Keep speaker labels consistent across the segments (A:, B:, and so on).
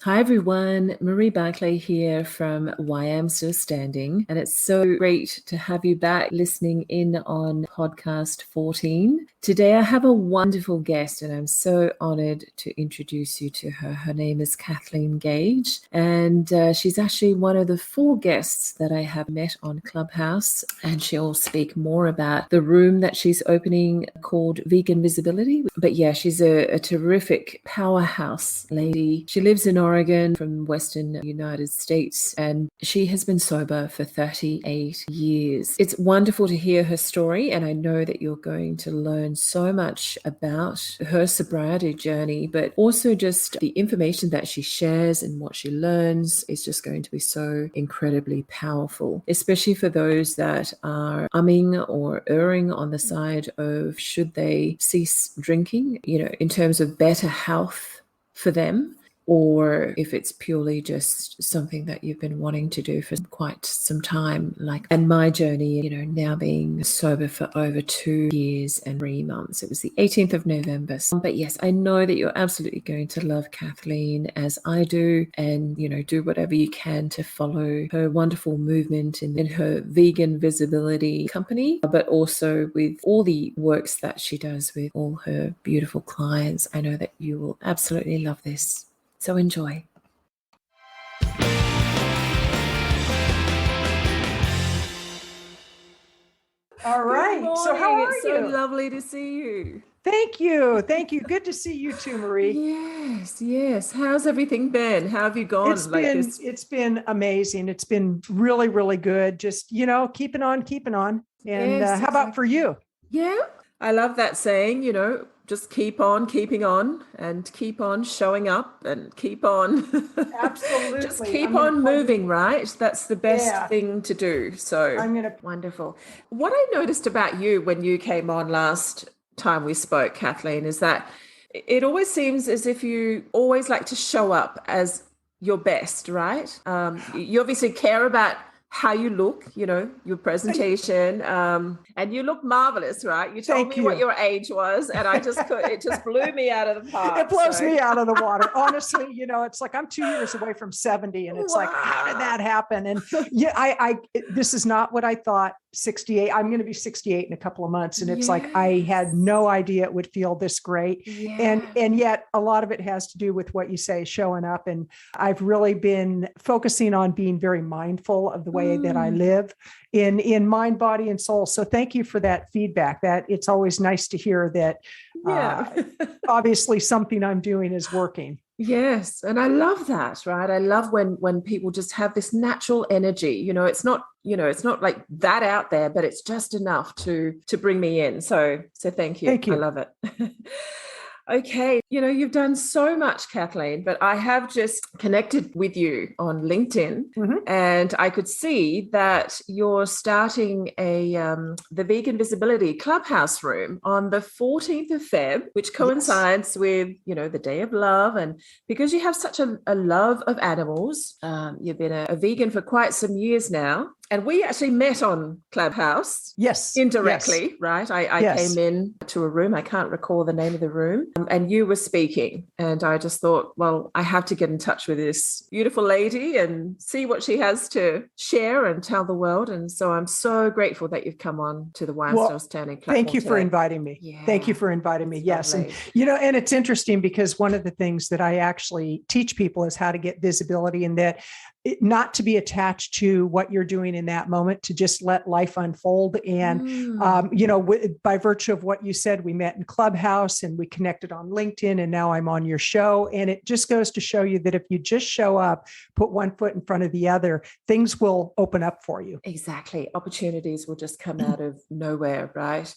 A: Hi everyone, Marie Barclay here from Why I'm Still Standing, and it's so great to have you back listening in on podcast 14. Today I have a wonderful guest and I'm so honored to introduce you to her. Her name is Kathleen Gage, and she's actually one of the 4 guests that I have met on Clubhouse, and she'll speak more about the room that she's opening called Vegan Visibility. But yeah, she's a terrific powerhouse lady. She lives in Oregon from Western United States, and she has been sober for 38 years. It's wonderful to hear her story, and I know that you're going to learn so much about her sobriety journey, but also just the information that she shares and what she learns is just going to be so incredibly powerful, especially for those that are umming or erring on the side of should they cease drinking, in terms of better health for them, or if it's purely just something that you've been wanting to do for quite some time. And my journey, now being sober for over 2 years and 3 months. It was the 18th of November. But yes, I know that you're absolutely going to love Kathleen as I do, and, do whatever you can to follow her wonderful movement in her vegan visibility company, but also with all the works that she does with all her beautiful clients. I know that you will absolutely love this. So enjoy.
B: All right. So how are
A: you? It's so lovely to see you.
B: Thank you. Thank you. Good to see you too, Marie.
A: Yes. How's everything been? How have you gone?
B: It's been amazing. It's been really, really good. Just, keeping on. And
A: yes,
B: how about for you?
A: Yeah, I love that saying, just keep on keeping on and keep on showing up and keep on.
B: Absolutely.
A: Just keep on moving, right? That's the best thing to do. So wonderful. What I noticed about you when you came on last time we spoke, Kathleen, is that it always seems as if you always like to show up as your best, right? You obviously care about how you look, your presentation, and you look marvelous, right? You told me what your age was, and it just blew me out of the park.
B: It blows me out of the water. Honestly, it's like I'm 2 years away from 70, and it's like, how did that happen? And this is not what I thought. 68. I'm going to be 68 in a couple of months. And it's like, I had no idea it would feel this great. Yeah. And yet a lot of it has to do with what you say, showing up. And I've really been focusing on being very mindful of the way that I live in mind, body, and soul. So thank you for that feedback. That it's always nice to hear that obviously something I'm doing is working.
A: Yes. And I love that, right? I love when people just have this natural energy, it's not like that out there, but it's just enough to bring me in. So thank you. I love it. Okay. You've done so much, Kathleen, but I have just connected with you on LinkedIn, and I could see that you're starting the Vegan Visibility Clubhouse room on the 14th of Feb, which coincides with, the Day of Love. And because you have such a love of animals, you've been a vegan for quite some years now. And we actually met on Clubhouse.
B: Yes.
A: Indirectly, right? I came in to a room. I can't recall the name of the room. And you were speaking. And I just thought, well, I have to get in touch with this beautiful lady and see what she has to share and tell the world. And so I'm so grateful that you've come on to the Why I'm Still Standing platform.
B: Thank you for inviting me. Yeah. Thank you for inviting me. Yes. Lovely. And, and it's interesting because one of the things that I actually teach people is how to get visibility, and that not to be attached to what you're doing in that moment, to just let life unfold. And, by virtue of what you said, we met in Clubhouse and we connected on LinkedIn, and now I'm on your show. And it just goes to show you that if you just show up, put one foot in front of the other, things will open up for you.
A: Exactly. Opportunities will just come out of nowhere, right?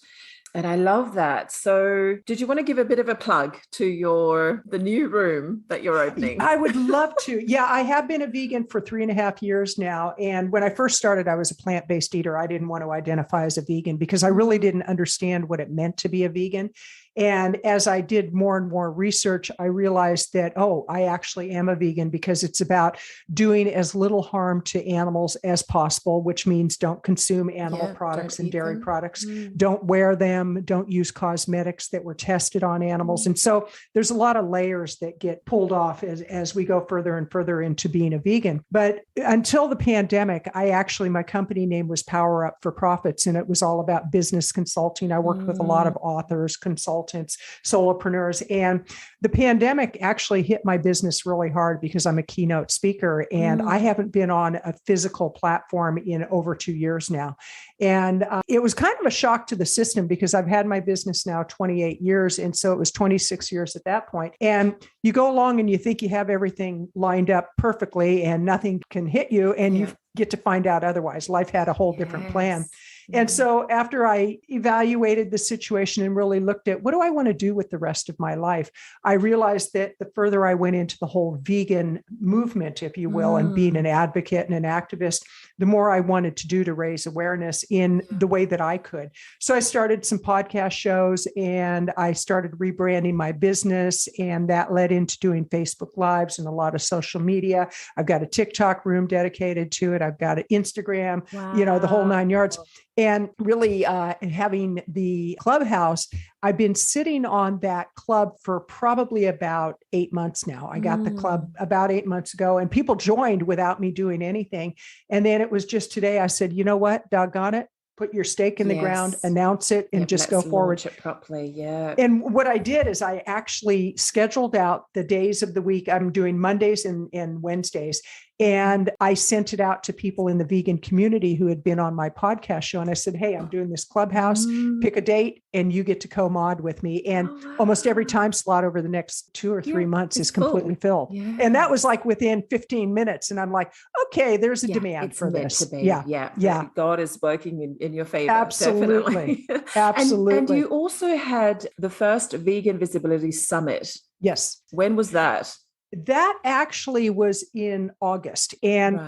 A: And I love that. So did you want to give a bit of a plug to the new room that you're opening?
B: I would love to. Yeah, I have been a vegan for 3.5 years now. And when I first started, I was a plant-based eater. I didn't want to identify as a vegan because I really didn't understand what it meant to be a vegan. And as I did more and more research, I realized that, I actually am a vegan because it's about doing as little harm to animals as possible, which means don't consume animal products and dairy products, don't wear them, don't use cosmetics that were tested on animals. And so there's a lot of layers that get pulled off as we go further and further into being a vegan. But until the pandemic, my company name was Power Up for Profits, and it was all about business consulting. I worked with a lot of authors, consultants, solopreneurs, and the pandemic actually hit my business really hard because I'm a keynote speaker and I haven't been on a physical platform in over 2 years now. And it was kind of a shock to the system because I've had my business now 28 years. And so it was 26 years at that point. And you go along and you think you have everything lined up perfectly and nothing can hit you. And you get to find out otherwise. Life had a whole different plan. And so after I evaluated the situation and really looked at what do I want to do with the rest of my life, I realized that the further I went into the whole vegan movement, if you will, and being an advocate and an activist, the more I wanted to do to raise awareness in the way that I could. So I started some podcast shows and I started rebranding my business, and that led into doing Facebook Lives and a lot of social media. I've got a TikTok room dedicated to it. I've got an Instagram, the whole 9 yards. And really having the clubhouse, I've been sitting on that club for probably about 8 months now. I got the club about 8 months ago, and people joined without me doing anything. And then it was just today I said, you know what, doggone it, put your stake in the ground, announce it, and just go forward.
A: It properly,
B: And what I did is I actually scheduled out the days of the week. I'm doing Mondays and Wednesdays. And I sent it out to people in the vegan community who had been on my podcast show. And I said, hey, I'm doing this clubhouse, pick a date, and you get to co-mod with me. And almost every time slot over the next 2 or 3 months is completely filled. Yeah. And that was like within 15 minutes. And I'm like, okay, there's a demand for this.
A: To be. Yeah. God is working in your favor.
B: Absolutely.
A: Definitely.
B: Absolutely.
A: And you also had the first Vegan Visibility Summit.
B: Yes.
A: When was that?
B: That actually was in August. And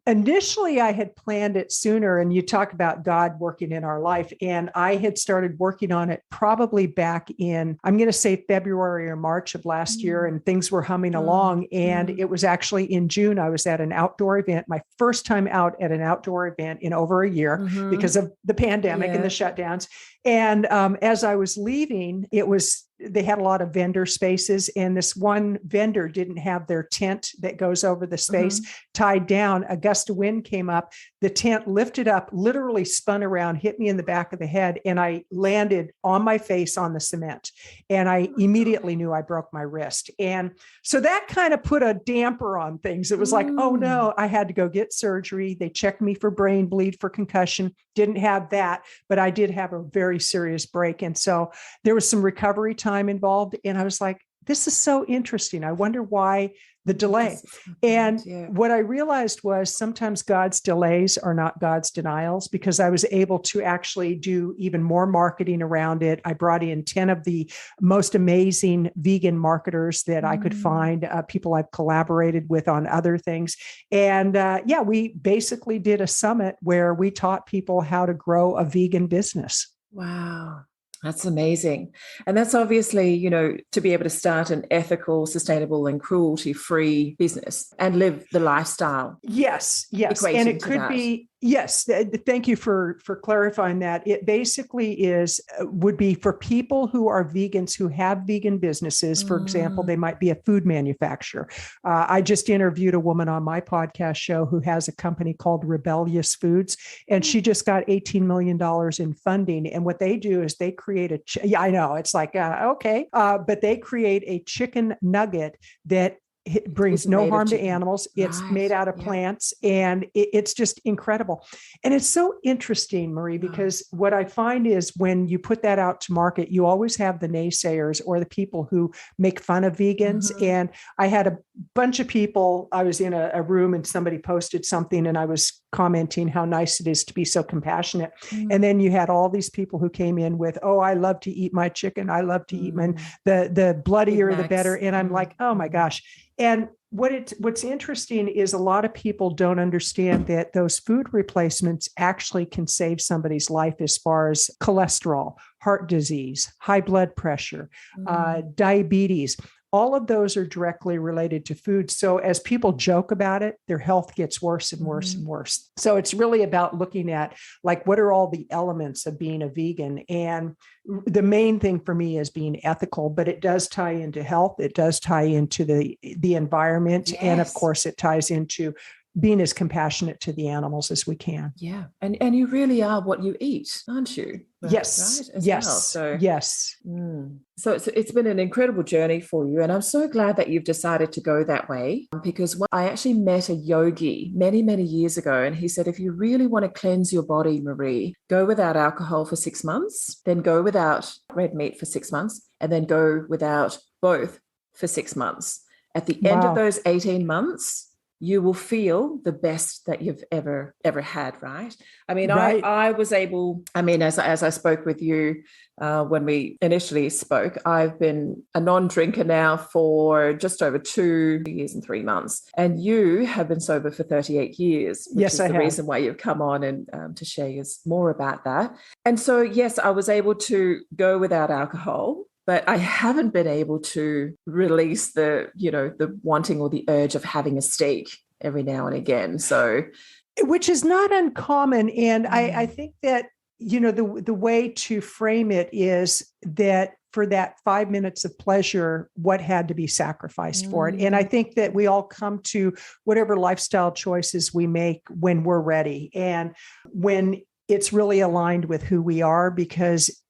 B: initially I had planned it sooner, and you talk about God working in our life. And I had started working on it probably back in, I'm going to say February or March of last year, and things were humming along. And it was actually in June, I was at an outdoor event, my first time out at an outdoor event in over a year because of the pandemic and the shutdowns. And as I was leaving, they had a lot of vendor spaces, and this one vendor didn't have their tent that goes over the space tied down. A gust of wind came up, the tent lifted up, literally spun around, hit me in the back of the head, and I landed on my face on the cement. And I immediately knew I broke my wrist. And so that kind of put a damper on things. It was like, oh no, I had to go get surgery. They checked me for brain bleed, for concussion. Didn't have that, but I did have a very serious break. And so there was some recovery time involved. And I was like, this is so interesting. I wonder why the delay. And what I realized was sometimes God's delays are not God's denials, because I was able to actually do even more marketing around it. I brought in 10 of the most amazing vegan marketers that I could find, people I've collaborated with on other things. And we basically did a summit where we taught people how to grow a vegan business.
A: Wow. That's amazing. And that's obviously, to be able to start an ethical, sustainable, and cruelty-free business and live the lifestyle.
B: Yes. And it could be, yes. Thank you for clarifying that. It basically would be for people who are vegans, who have vegan businesses. For example, they might be a food manufacturer. I just interviewed a woman on my podcast show who has a company called Rebellious Foods, and she just got $18 million in funding. And what they do is they create I know it's like, okay, but they create a chicken nugget that it brings no harm to animals. It's made out of plants, and it's just incredible. And it's so interesting, Marie, because what I find is when you put that out to market, you always have the naysayers or the people who make fun of vegans. And I had a bunch of people, I was in a room and somebody posted something and I was commenting how nice it is to be so compassionate. And then you had all these people who came in with, oh, I love to eat my chicken. I love to eat the bloodier, the better. And I'm like, oh my gosh. And what's interesting is a lot of people don't understand that those food replacements actually can save somebody's life as far as cholesterol, heart disease, high blood pressure,
A: Mm.
B: diabetes. All of those are directly related to food. So as people joke about it, their health gets worse and worse and worse. So it's really about looking at like, what are all the elements of being a vegan? And the main thing for me is being ethical, but it does tie into health. It does tie into the environment.
A: Yes.
B: And of course, it ties into being as compassionate to the animals as we can.
A: Yeah. And you really are what you eat, aren't you?
B: Yes.
A: Right? As
B: Yes.
A: well. So,
B: yes.
A: So it's been an incredible journey for you. And I'm so glad that you've decided to go that way, because I actually met a yogi many, many years ago. And he said, if you really want to cleanse your body, Marie, go without alcohol for 6 months, then go without red meat for 6 months, and then go without both for 6 months. At the end of those 18 months, you will feel the best that you've ever had, right? I mean,
B: Right.
A: I was able, I mean, as I spoke with you when we initially spoke, I've been a non-drinker now for just over 2 years and 3 months. And you have been sober for 38 years, which
B: Yes,
A: is
B: I
A: the
B: have.
A: reason why you've come on and to share more about that. And so, yes, I was able to go without alcohol, but I haven't been able to release the wanting or the urge of having a steak every now and again. So,
B: which is not uncommon. And I think that, the way to frame it is that for that 5 minutes of pleasure, what had to be sacrificed for it. And I think that we all come to whatever lifestyle choices we make when we're ready and when it's really aligned with who we are, because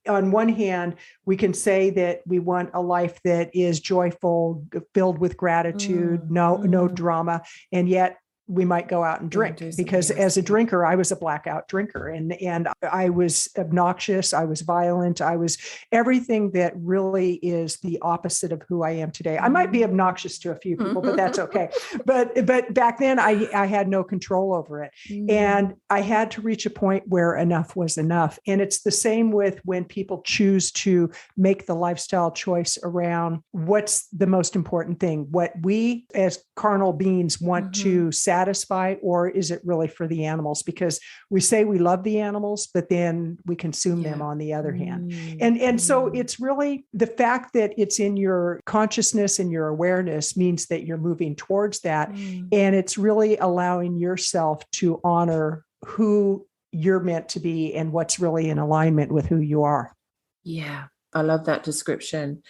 B: on one hand, we can say that we want a life that is joyful, filled with gratitude, no drama, and yet we might go out and drink, because as a drinker, I was a blackout drinker, and I was obnoxious. I was violent. I was everything that really is the opposite of who I am today. I might be obnoxious to a few people, but that's okay. But back then I had no control over it. And I had to reach a point where enough was enough. And it's the same with when people choose to make the lifestyle choice around what's the most important thing, what we as carnal beings want to satisfy, or is it really for the animals? Because we say we love the animals, but then we consume them on the other hand. And so it's really the fact that it's in your consciousness and your awareness means that you're moving towards that. And it's really allowing yourself to honor who you're meant to be and what's really in alignment with who you are.
A: Yeah, I love that description,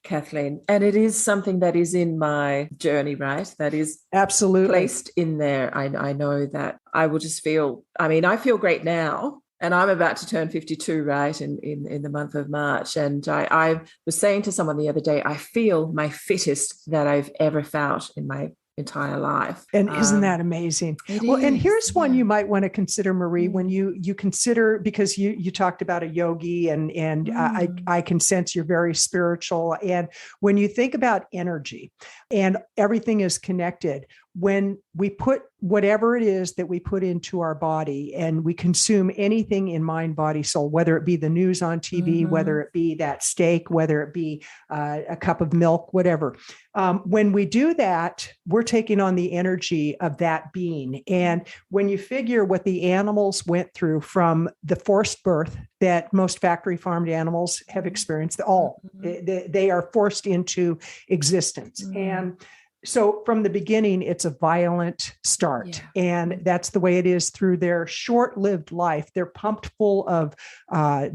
A: Kathleen. And it is something that is in my journey, right? That is
B: absolutely
A: placed in there. I know that I will just feel, I feel great now. And I'm about to turn 52, right, in the month of March. And I was saying to someone the other day, I feel my fittest that I've ever felt in my entire life.
B: And isn't that amazing? Well, and here's one you might want to consider, Marie, when you consider, because you talked about a yogi and I can sense you're very spiritual. And when you think about energy and everything is connected, when we put whatever it is that we put into our body and we consume anything in mind, body, soul, whether it be the news on TV, whether it be that steak, whether it be a cup of milk, whatever. When we do that, we're taking on the energy of that being. And when you figure what the animals went through from the forced birth that most factory farmed animals have experienced, they are forced into existence. And so from the beginning, it's a violent start. And that's the way it is through their short-lived life. They're pumped full of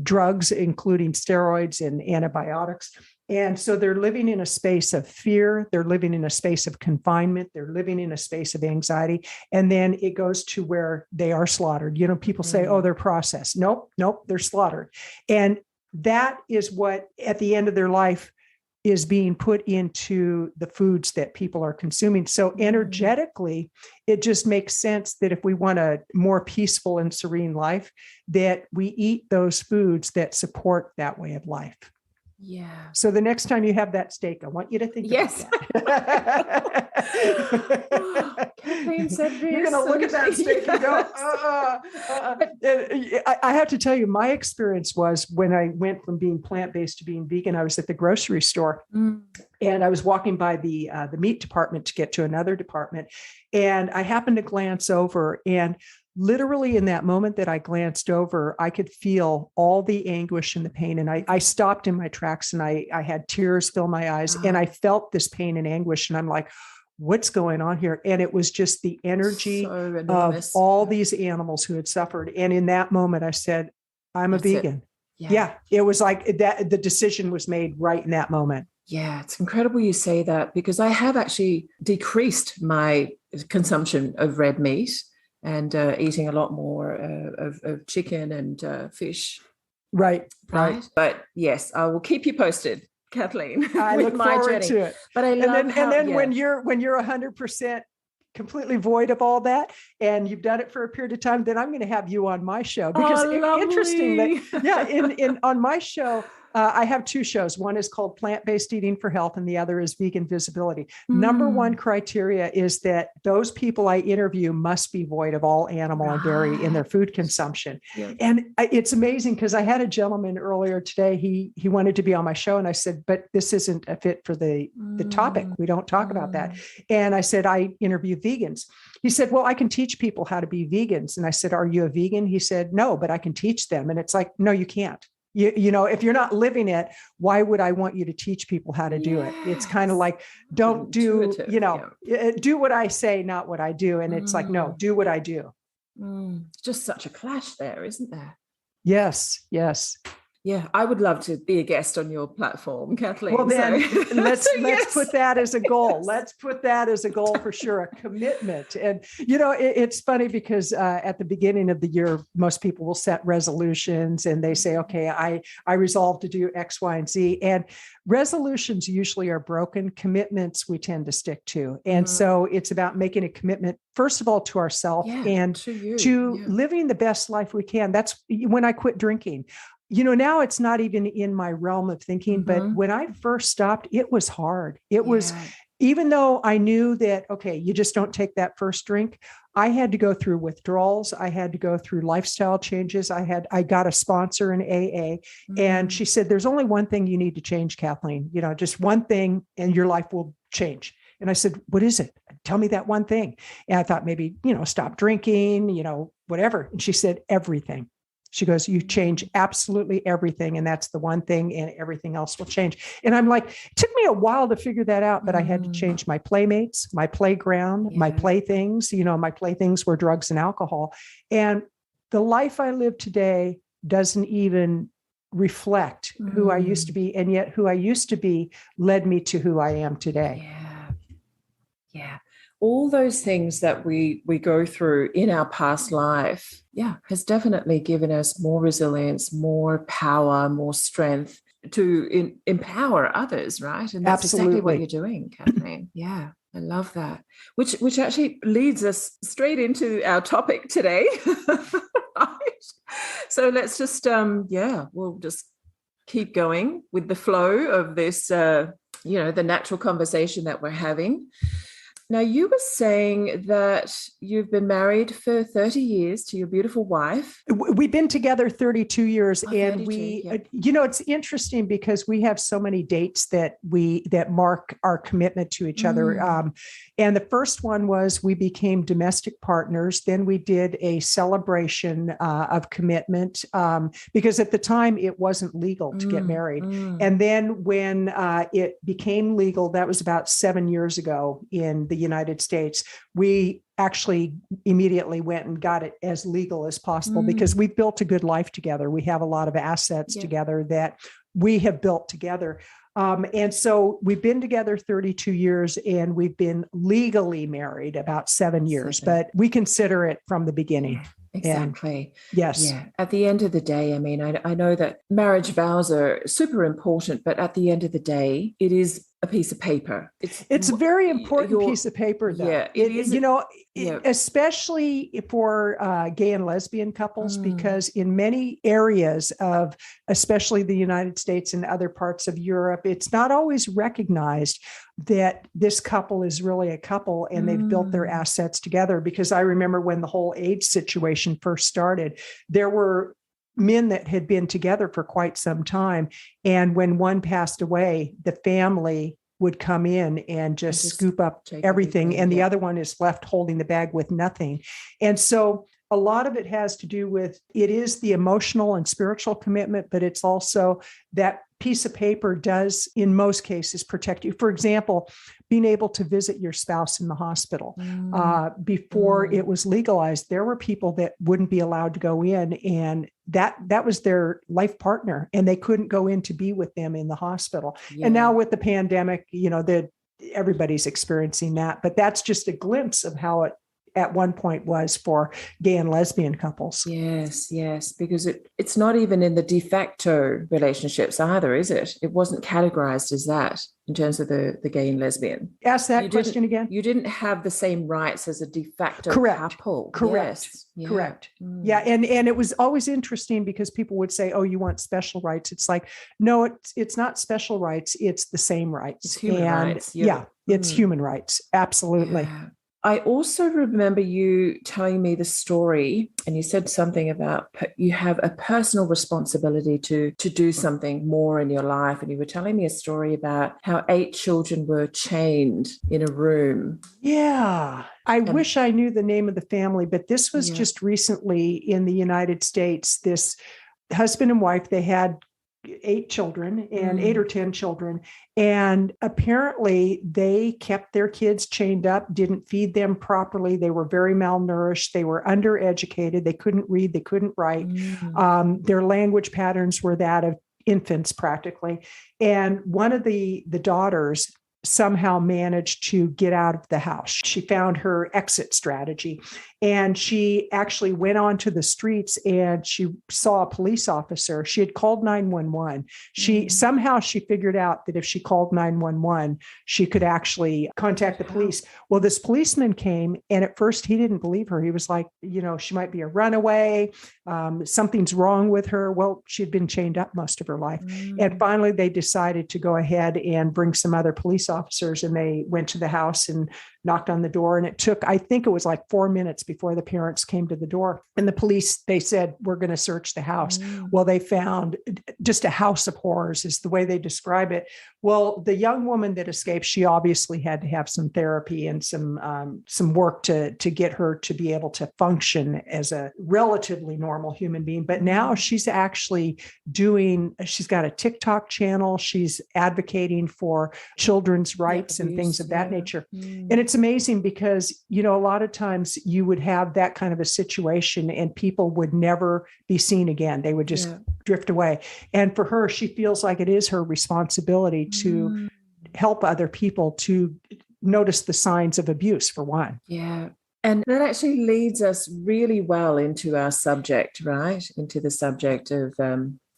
B: drugs, including steroids and antibiotics. And so they're living in a space of fear. They're living in a space of confinement. They're living in a space of anxiety. And then it goes to where they are slaughtered. People say, oh, they're processed. Nope, they're slaughtered. And that is what, at the end of their life, is being put into the foods that people are consuming. So energetically, it just makes sense that if we want a more peaceful and serene life, that we eat those foods that support that way of life.
A: Yeah.
B: So the next time you have that steak, I want you to think about that.
A: Kathleen said this.
B: You're going to look at that steak and go, I have to tell you, my experience was when I went from being plant-based to being vegan, I was at the grocery store And I was walking by the meat department to get to another department. And I happened to glance over, and literally in that moment that I glanced over, I could feel all the anguish and the pain. And I stopped in my tracks, and I had tears fill my eyes, and I felt this pain and anguish. And I'm like, what's going on here? And it was just the energy of all these animals who had suffered. And in that moment, I said, I'm a vegan. Yeah. It was like that. The decision was made right in that moment.
A: Yeah, it's incredible you say that, because I have actually decreased my consumption of red meat and eating a lot more of chicken and fish.
B: Right.
A: But yes, I will keep you posted, Kathleen.
B: I look forward to it.
A: But I love
B: and then when you're 100% completely void of all that, and you've done it for a period of time, then I'm going to have you on my show, because interesting that on my show, I have two shows. One is called Plant-Based Eating for Health, and the other is Vegan Visibility. Number one criteria is that those people I interview must be void of all animal and dairy in their food consumption. Yeah. And it's amazing, because I had a gentleman earlier today. He wanted to be on my show, and I said, but this isn't a fit for the topic. We don't talk about that. And I said, I interview vegans. He said, well, I can teach people how to be vegans. And I said, are you a vegan? He said, no, but I can teach them. And it's like, no, you can't. You know, if you're not living it, why would I want you to teach people how to do it? It's kind of like, don't do, do what I say, not what I do. And it's like, no, do what I do.
A: Just such a clash there, isn't there?
B: Yes.
A: Yeah, I would love to be a guest on your platform, Kathleen.
B: Well, then let's put that as a goal. Yes. Let's put that as a goal for sure, a commitment. And, it's funny, because at the beginning of the year, most people will set resolutions, and they say, okay, I resolve to do X, Y, and Z. And resolutions usually are broken. Commitments we tend to stick to. And so it's about making a commitment, first of all, to ourselves and to living the best life we can. That's when I quit drinking. Now it's not even in my realm of thinking, but when I first stopped, it was hard. It was, even though I knew that, okay, you just don't take that first drink. I had to go through withdrawals. I had to go through lifestyle changes. I got a sponsor in AA, and she said, there's only one thing you need to change, Kathleen, just one thing, and your life will change. And I said, what is it? Tell me that one thing. And I thought maybe, stop drinking, whatever. And she said, everything. She goes, you change absolutely everything. And that's the one thing, and everything else will change. And I'm like, it took me a while to figure that out, but I had to change my playmates, my playground, my playthings. My playthings were drugs and alcohol. And the life I live today doesn't even reflect who I used to be. And yet who I used to be led me to who I am today.
A: Yeah. All those things that we go through in our past life, has definitely given us more resilience, more power, more strength to empower others, right? And that's exactly what you're doing, Kathleen. Yeah, I love that. Which actually leads us straight into our topic today. Right? So let's just, we'll just keep going with the flow of this, the natural conversation that we're having. Now, you were saying that you've been married for 30 years to your beautiful wife.
B: We've been together 32 years. And it's interesting, because we have so many dates that mark our commitment to each other. And the first one was we became domestic partners. Then we did a celebration of commitment, because at the time it wasn't legal to get married. And then when it became legal, that was about 7 years ago in the United States, we actually immediately went and got it as legal as possible, because we've built a good life together. We have a lot of assets together that we have built together. And so we've been together 32 years, and we've been legally married about 7 years, but we consider it from the beginning.
A: Exactly.
B: And yes.
A: Yeah. At the end of the day, I mean, I know that marriage vows are super important, but at the end of the day, it is a piece of paper.
B: It's a very important piece of paper, though.
A: Yeah, it is.
B: Especially for gay and lesbian couples, because in many areas of, especially the United States and other parts of Europe, it's not always recognized that this couple is really a couple and they've built their assets together. Because I remember when the whole AIDS situation first started, there were men that had been together for quite some time. And when one passed away, the family would come in and just scoop up everything. And the other one is left holding the bag with nothing. And so a lot of it has to do with, it is the emotional and spiritual commitment, but it's also that piece of paper does, in most cases, protect you. For example, being able to visit your spouse in the hospital. Before it was legalized, there were people that wouldn't be allowed to go in, and that was their life partner, and they couldn't go in to be with them in the hospital. And now with the pandemic, everybody's experiencing that, but that's just a glimpse of how it at one point was for gay and lesbian couples.
A: Yes, because it's not even in the de facto relationships either, is it? It wasn't categorized as that in terms of the gay and lesbian.
B: Ask that question again.
A: You didn't have the same rights as a de facto couple.
B: Correct.
A: Yes. Yeah.
B: Correct. Yeah. And it was always interesting because people would say, oh, you want special rights. It's like, no, it's not special rights. It's the same rights.
A: It's human rights.
B: It's human rights. Absolutely.
A: Yeah. I also remember you telling me the story, and you said something about you have a personal responsibility to do something more in your life. And you were telling me a story about how 8 children were chained in a room.
B: Yeah. I wish I knew the name of the family, but this was just recently in the United States. This husband and wife, they had 8 children and 8 or 10 children. And apparently they kept their kids chained up, didn't feed them properly. They were very malnourished. They were undereducated. They couldn't read. They couldn't write. Their language patterns were that of infants practically. And one of the daughters somehow managed to get out of the house. She found her exit strategy, and she actually went onto the streets and she saw a police officer. She had called 911. Somehow she figured out that if she called 911, she could actually contact the police. Well, this policeman came, and at first he didn't believe her. He was like, she might be a runaway. Something's wrong with her. Well, she had been chained up most of her life. And finally they decided to go ahead and bring some other police officers, and they went to the house and knocked on the door. And it took, I think it was like 4 minutes before the parents came to the door. And the police, they said, we're going to search the house. Well, they found just a house of horrors is the way they describe it. Well, the young woman that escaped, she obviously had to have some therapy and some work to get her to be able to function as a relatively normal human being. But now she's actually she's got a TikTok channel. She's advocating for children's rights and things of that nature. And it's amazing because, a lot of times you would have that kind of a situation and people would never be seen again. They would just drift away. And for her, she feels like it is her responsibility to help other people to notice the signs of abuse, for one.
A: Yeah. And that actually leads us really well into our subject, right? Into the subject of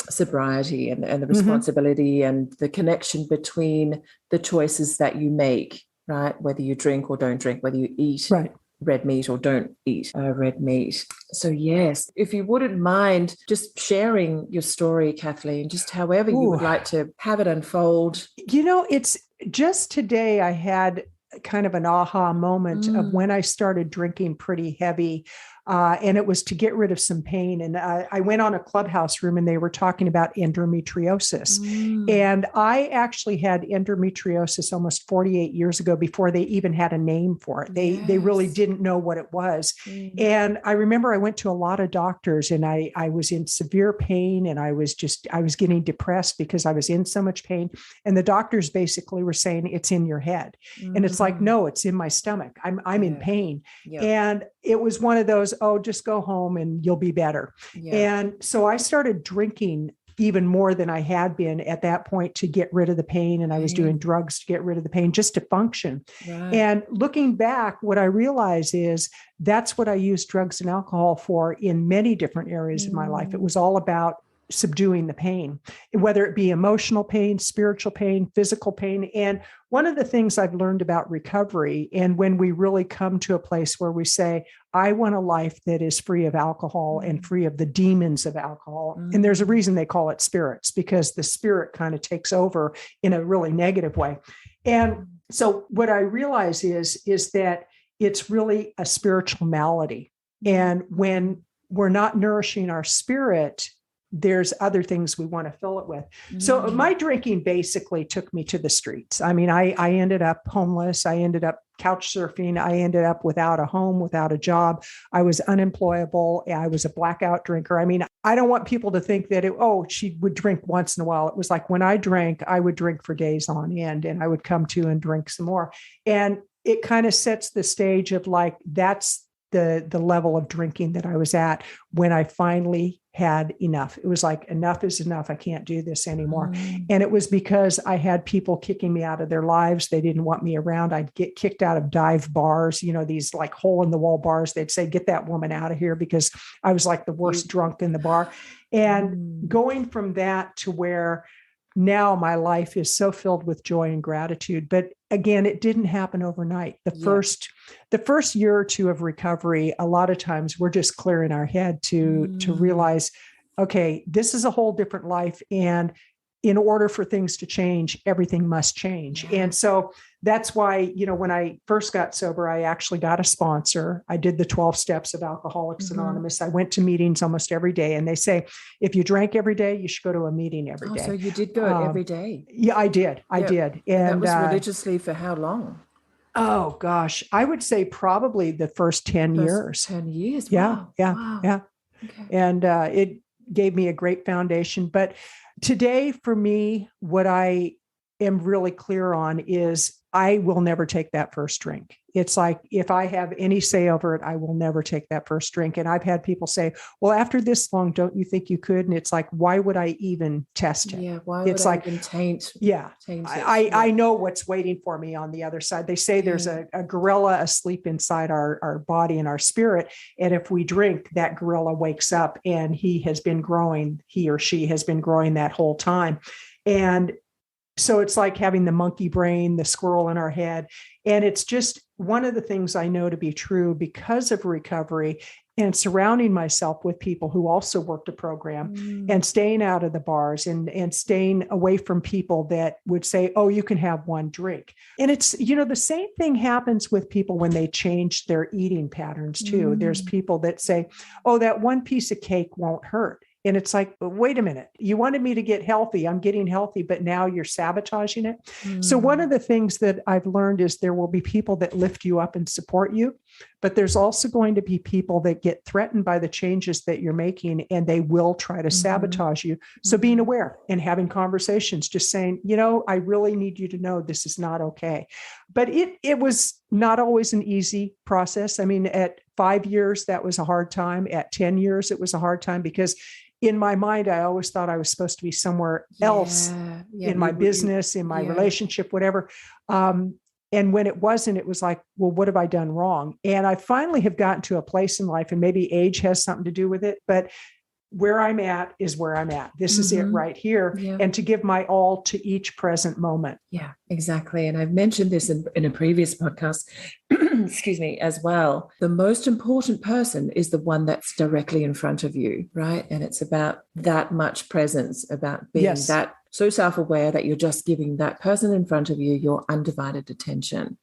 A: sobriety and the responsibility and the connection between the choices that you make, right? Whether you drink or don't drink, whether you eat red meat or don't eat red meat. So yes, if you wouldn't mind just sharing your story, Kathleen, just however you would like to have it unfold.
B: It's just today I had kind of an aha moment of when I started drinking pretty heavy. And it was to get rid of some pain. And I went on a clubhouse room and they were talking about endometriosis. And I actually had endometriosis almost 48 years ago before they even had a name for it. They really didn't know what it was. And I remember I went to a lot of doctors and I was in severe pain, and I was getting depressed because I was in so much pain. And the doctors basically were saying, it's in your head. And it's like, no, it's in my stomach. I'm in pain. And it was one of those, just go home and you'll be better. And so I started drinking even more than I had been at that point to get rid of the pain. And I was doing drugs to get rid of the pain just to function. And looking back, what I realize is that's what I used drugs and alcohol for in many different areas of my life. It was all about subduing the pain, whether it be emotional pain, spiritual pain, physical pain. And one of the things I've learned about recovery, and when we really come to a place where we say, I want a life that is free of alcohol and free of the demons of alcohol. And there's a reason they call it spirits, because the spirit kind of takes over in a really negative way. And so what I realize is that it's really a spiritual malady. And when we're not nourishing our spirit, there's other things we want to fill it with. So my drinking basically took me to the streets. I mean, I ended up homeless. I ended up couch surfing. I ended up without a home, without a job. I was unemployable. I was a blackout drinker. I mean, I don't want people to think that, she would drink once in a while. It was like when I drank, I would drink for days on end, and I would come to and drink some more. And it kind of sets the stage of like, that's the level of drinking that I was at when I finally had enough. It was like, enough is enough. I can't do this anymore. And it was because I had people kicking me out of their lives. They didn't want me around. I'd get kicked out of dive bars, these like hole in the wall bars. They'd say, get that woman out of here, because I was like the worst drunk in the bar. And going from that to where now my life is so filled with joy and gratitude. But again, it didn't happen overnight. The first year or two of recovery, a lot of times we're just clearing our head to realize, okay, this is a whole different life. And in order for things to change, everything must change. And so that's why, when I first got sober, I actually got a sponsor. I did the 12 steps of Alcoholics Anonymous. I went to meetings almost every day. And they say, if you drank every day, you should go to a meeting every day.
A: So you did go every day?
B: Yeah, I did. I did.
A: And that was religiously for how long?
B: Oh, gosh. I would say probably the first 10 years.
A: 10 years.
B: Yeah.
A: Wow.
B: Yeah.
A: Wow.
B: Yeah.
A: Okay.
B: And it gave me a great foundation. But today, for me, what I am really clear on is I will never take that first drink. It's like, if I have any say over it, I will never take that first drink. And I've had people say, well, after this long, don't you think you could? And it's like, why would I even test it?
A: Yeah. Why would I even taint?
B: Yeah.
A: Taint
B: I know what's waiting for me on the other side. They say there's a gorilla asleep inside our body and our spirit. And if we drink, that gorilla wakes up, and he or she has been growing that whole time. And so it's like having the monkey brain, the squirrel in our head. And it's just one of the things I know to be true because of recovery and surrounding myself with people who also worked a program and staying out of the bars and staying away from people that would say, oh, you can have one drink. And it's, the same thing happens with people when they change their eating patterns too. There's people that say, oh, that one piece of cake won't hurt. And it's like, wait a minute, you wanted me to get healthy. I'm getting healthy, but now you're sabotaging it. So one of the things that I've learned is there will be people that lift you up and support you, but there's also going to be people that get threatened by the changes that you're making, and they will try to sabotage you. So being aware and having conversations, just saying, I really need you to know this is not okay. But it was not always an easy process. I mean, at 5 years, that was a hard time. At 10 years, it was a hard time because in my mind, I always thought I was supposed to be somewhere else in my business, in my relationship, whatever. And when it wasn't, it was like, well, what have I done wrong? And I finally have gotten to a place in life, and maybe age has something to do with it, but where I'm at is where I'm at. This is it right here. And to give my all to each present moment.
A: Yeah, exactly. And I've mentioned this in a previous podcast, excuse me, as well. The most important person is the one that's directly in front of you, right? And it's about that much presence, about being that so self-aware that you're just giving that person in front of you your undivided attention.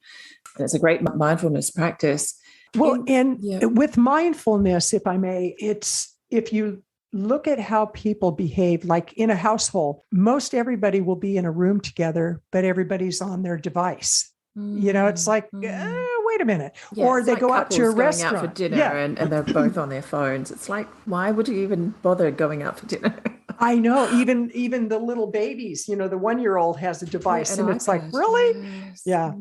A: And it's a great mindfulness practice.
B: Well, with mindfulness, if I may, it's, if you look at how people behave, like in a household, most everybody will be in a room together, but everybody's on their device. It's like, wait a minute. Or they go out to a restaurant.
A: Out for dinner and they're both on their phones. It's like, why would you even bother going out for dinner?
B: I know, even the little babies, the 1-year-old has a device and it's like, really?
A: Yes.
B: Yeah.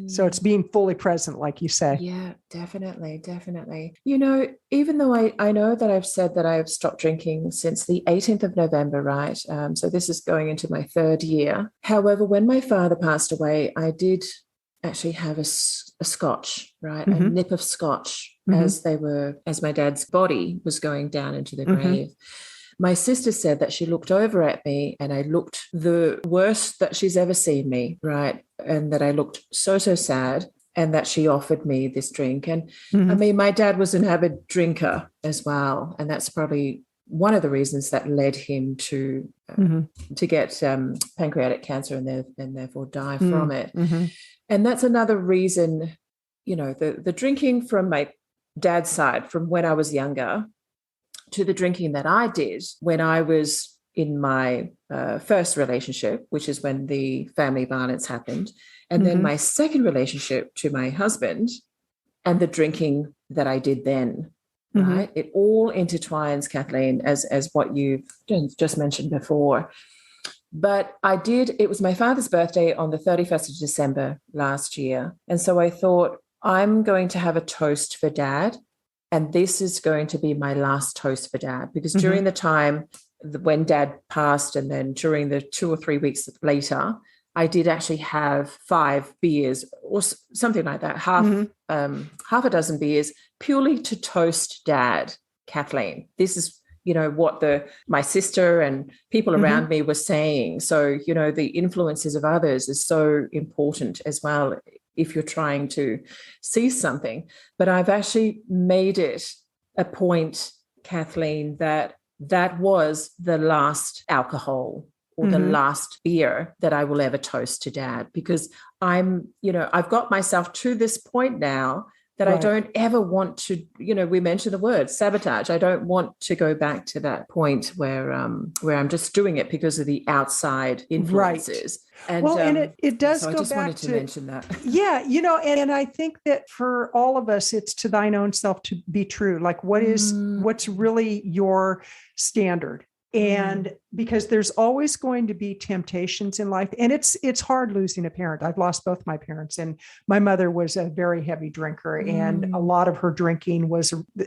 B: So it's being fully present, like you say.
A: Yeah, definitely. Definitely. Even though I know that I've said that I've stopped drinking since the 18th of November, right? So this is going into my 3rd year. However, when my father passed away, I did actually have a scotch, right? A nip of scotch as my dad's body was going down into the grave. My sister said that she looked over at me and I looked the worst that she's ever seen me, right? And that I looked so sad, and that she offered me this drink. And I mean, my dad was an avid drinker as well. And that's probably one of the reasons that led him to get pancreatic cancer and therefore die from it. And that's another reason, the drinking from my dad's side, from when I was younger, to the drinking that I did when I was in my first relationship, which is when the family violence happened, and then my second relationship to my husband, and the drinking that I did then, right? It all intertwines, Kathleen, as what you just mentioned before. But it was my father's birthday on the 31st of December last year. And so I thought, I'm going to have a toast for Dad. And this is going to be my last toast for Dad, because during the time when Dad passed, and then during the 2 or 3 weeks later, I did actually have 5 beers or something like that, half a dozen beers, purely to toast Dad, Kathleen. This is, what my sister and people around me were saying. So, the influences of others is so important as well if you're trying to see something. But I've actually made it a point, Kathleen, that was the last alcohol or the last beer that I will ever toast to Dad, because I've got myself to this point now that I don't ever want to, we mentioned the word sabotage. I don't want to go back to that point where I'm just doing it because of the outside influences.
B: Right. And, it does
A: so
B: go
A: I just
B: back
A: wanted to mention that.
B: Yeah. And I think that for all of us, it's to thine own self to be true. Like what's really your standard? And because there's always going to be temptations in life, and it's hard losing a parent. I've lost both my parents, and my mother was a very heavy drinker, and a lot of her drinking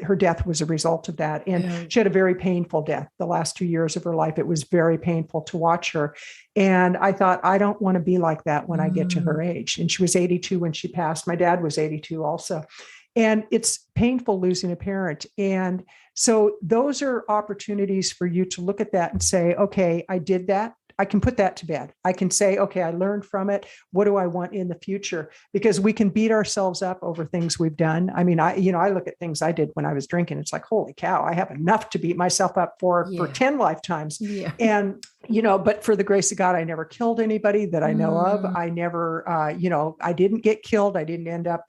B: her death was a result of that. And she had a very painful death. The last 2 years of her life, it was very painful to watch her. And I thought, I don't want to be like that when I get to her age. And she was 82 when she passed. My dad was 82 also. And it's painful losing a parent. And so those are opportunities for you to look at that and say, okay, I did that. I can put that to bed. I can say, okay, I learned from it. What do I want in the future? Because we can beat ourselves up over things we've done. I mean, I look at things I did when I was drinking. It's like, holy cow, I have enough to beat myself up for 10 lifetimes. Yeah. And, but for the grace of God, I never killed anybody that I know of. I never, I didn't get killed. I didn't end up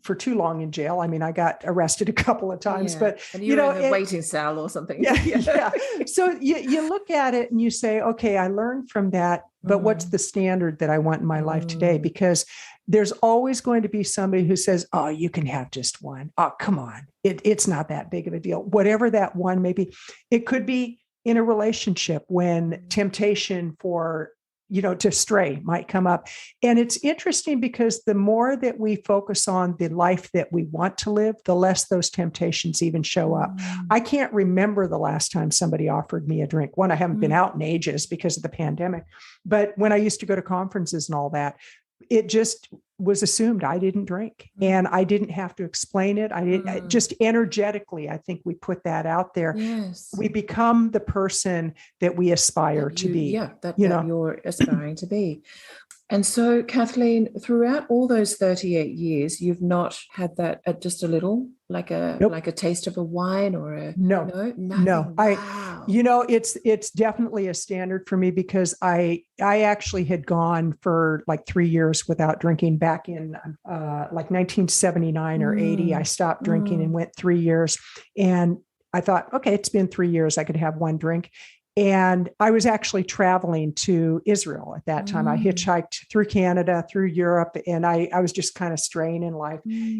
B: for too long in jail. I mean, I got arrested a couple of times, but
A: and you were in the waiting cell or something.
B: Yeah. So you look at it and you say, okay, I learned from that, but what's the standard that I want in my life today? Because there's always going to be somebody who says, oh, you can have just one. Oh, come on. It's not that big of a deal. Whatever that one may be. It could be in a relationship when temptation for to stray might come up. And it's interesting because the more that we focus on the life that we want to live, the less those temptations even show up. I can't remember the last time somebody offered me a drink. One, I haven't been out in ages because of the pandemic. But when I used to go to conferences and all that, it just was assumed I didn't drink, and I didn't have to explain it. I didn't just energetically. I think we put that out there.
A: Yes.
B: We become the person that we aspire to be.
A: Yeah, that you're aspiring to be. And so, Kathleen, throughout all those 38 years, you've not had that just a little, like a taste of a wine or a nothing.
B: Wow. It's definitely a standard for me because I actually had gone for like 3 years without drinking back in like 1979 or 80. I stopped drinking and went 3 years, and I thought, okay, it's been 3 years. I could have one drink. And I was actually traveling to Israel at that time. I hitchhiked through Canada, through Europe, and I was just kind of straying in life.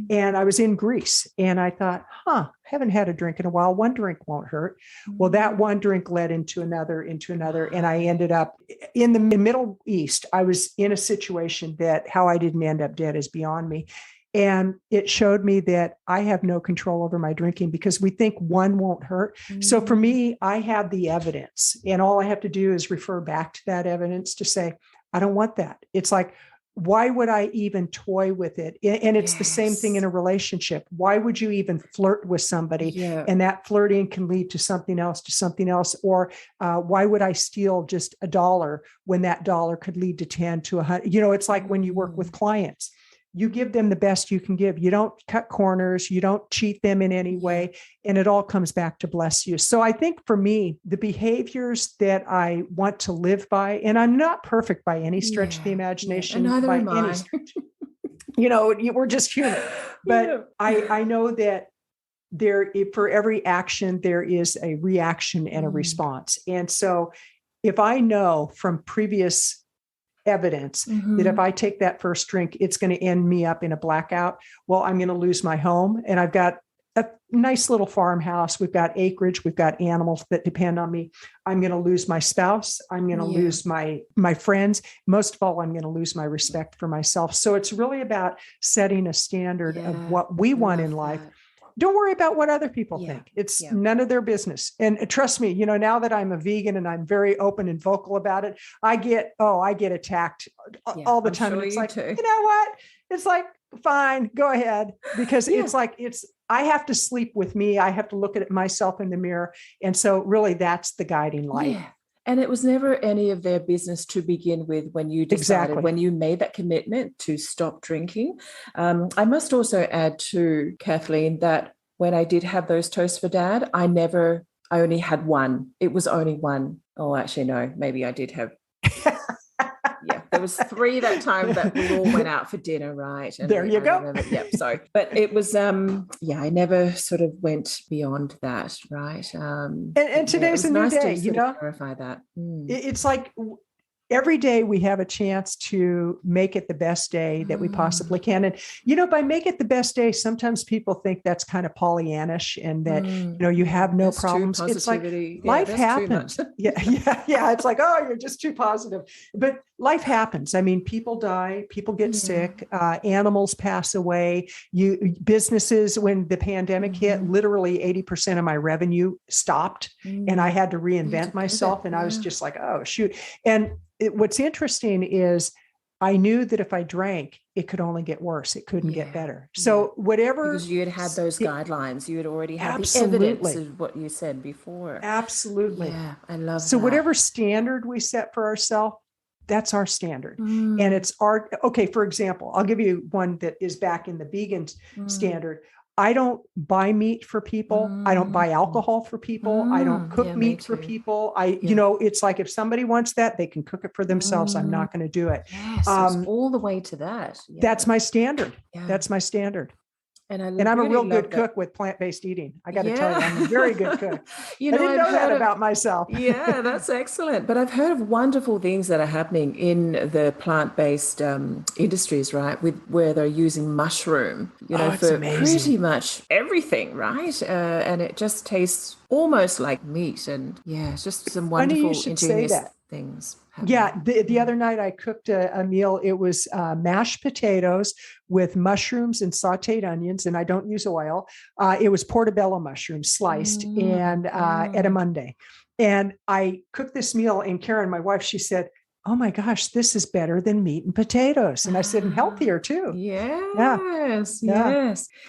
B: And I was in Greece, and I thought, haven't had a drink in a while. One drink won't hurt. Well, that one drink led into another, and I ended up in the Middle East. I was in a situation that how I didn't end up dead is beyond me. And it showed me that I have no control over my drinking because we think one won't hurt. So for me, I have the evidence, and all I have to do is refer back to that evidence to say, I don't want that. It's like, why would I even toy with it? And it's the same thing in a relationship. Why would you even flirt with somebody? Yeah. And that flirting can lead to something else. Or why would I steal just $1 when that dollar could lead to 10 to 100? It's like when you work with clients. You give them the best you can give. You don't cut corners. You don't cheat them in any way. And it all comes back to bless you. So I think for me, the behaviors that I want to live by, and I'm not perfect by any stretch of the imagination.
A: And neither am I.
B: We're just human. But I know that for every action, there is a reaction and a response. And so if I know from previous evidence that if I take that first drink, it's going to end me up in a blackout, well, I'm going to lose my home. And I've got a nice little farmhouse. We've got acreage. We've got animals that depend on me. I'm going to lose my spouse. I'm going to lose my friends. Most of all, I'm going to lose my respect for myself. So it's really about setting a standard of what we want in life. Don't worry about what other people think. It's none of their business. And trust me, now that I'm a vegan and I'm very open and vocal about it, I get attacked all the time. And it's like, you know what? It's like, fine, go ahead. Because it's like, I have to sleep with me. I have to look at myself in the mirror. And so really that's the guiding light.
A: Yeah. And it was never any of their business to begin with when you decided, when you made that commitment to stop drinking. I must also add to Kathleen that when I did have those toasts for Dad, I only had one. It was only one. Oh, actually, no, maybe I did have. There was 3 that time that we all went out for dinner, right? And
B: there you go.
A: Sorry. But it was, I never sort of went beyond that, right?
B: And today's a new day,
A: clarify that.
B: It's like every day we have a chance to make it the best day that we possibly can. And, by make it the best day, sometimes people think that's kind of Pollyannish and that, you have no problems. It's like life happens. It's like, oh, you're just too positive. But life happens. I mean, people die, people get sick, animals pass away. Businesses, when the pandemic hit, literally 80% of my revenue stopped and I had to reinvent myself. And I was just like, oh, shoot. And what's interesting is I knew that if I drank, it could only get worse. It couldn't get better. So whatever.
A: Because you had those guidelines. You had already had the evidence of what you said before.
B: Absolutely.
A: Yeah, I love that.
B: So whatever standard we set for ourselves, that's our standard. And it's for example, I'll give you one that is back in the vegan standard. I don't buy meat for people. I don't buy alcohol for people. I don't cook meat for people. It's like if somebody wants that, they can cook it for themselves. I'm not going to do it.
A: Yes, all the way to that. Yeah.
B: That's my standard. That's my standard. And I'm a real good cook with plant-based eating. I got to tell you, I'm a very good cook. I didn't know that about myself.
A: Yeah, that's excellent. But I've heard of wonderful things that are happening in the plant-based industries, right? Where they're using mushroom, for amazing. Pretty much everything, right? And it just tastes almost like meat. And it's just some wonderful ingenious things.
B: Yeah. The other night I cooked a meal. It was mashed potatoes with mushrooms and sauteed onions, and I don't use oil. It was portobello mushrooms sliced and edamame. And I cooked this meal, and Karen, my wife, she said, oh my gosh, this is better than meat and potatoes. And I said, and healthier too.
A: Yes.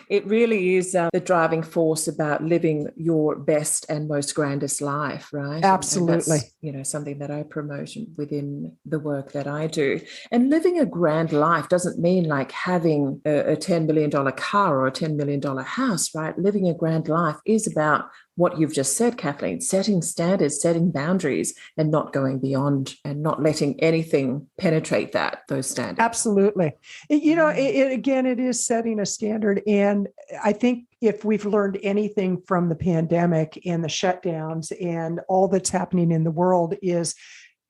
A: It really is the driving force about living your best and most grandest life, right?
B: Absolutely.
A: And that's, something that I promote within the work that I do. And living a grand life doesn't mean like having a $10 million car or a $10 million house, right? Living a grand life is about what you've just said, Kathleen, setting standards, setting boundaries, and not going beyond and not letting anything penetrate those standards.
B: Absolutely. It is setting a standard. And I think if we've learned anything from the pandemic and the shutdowns and all that's happening in the world is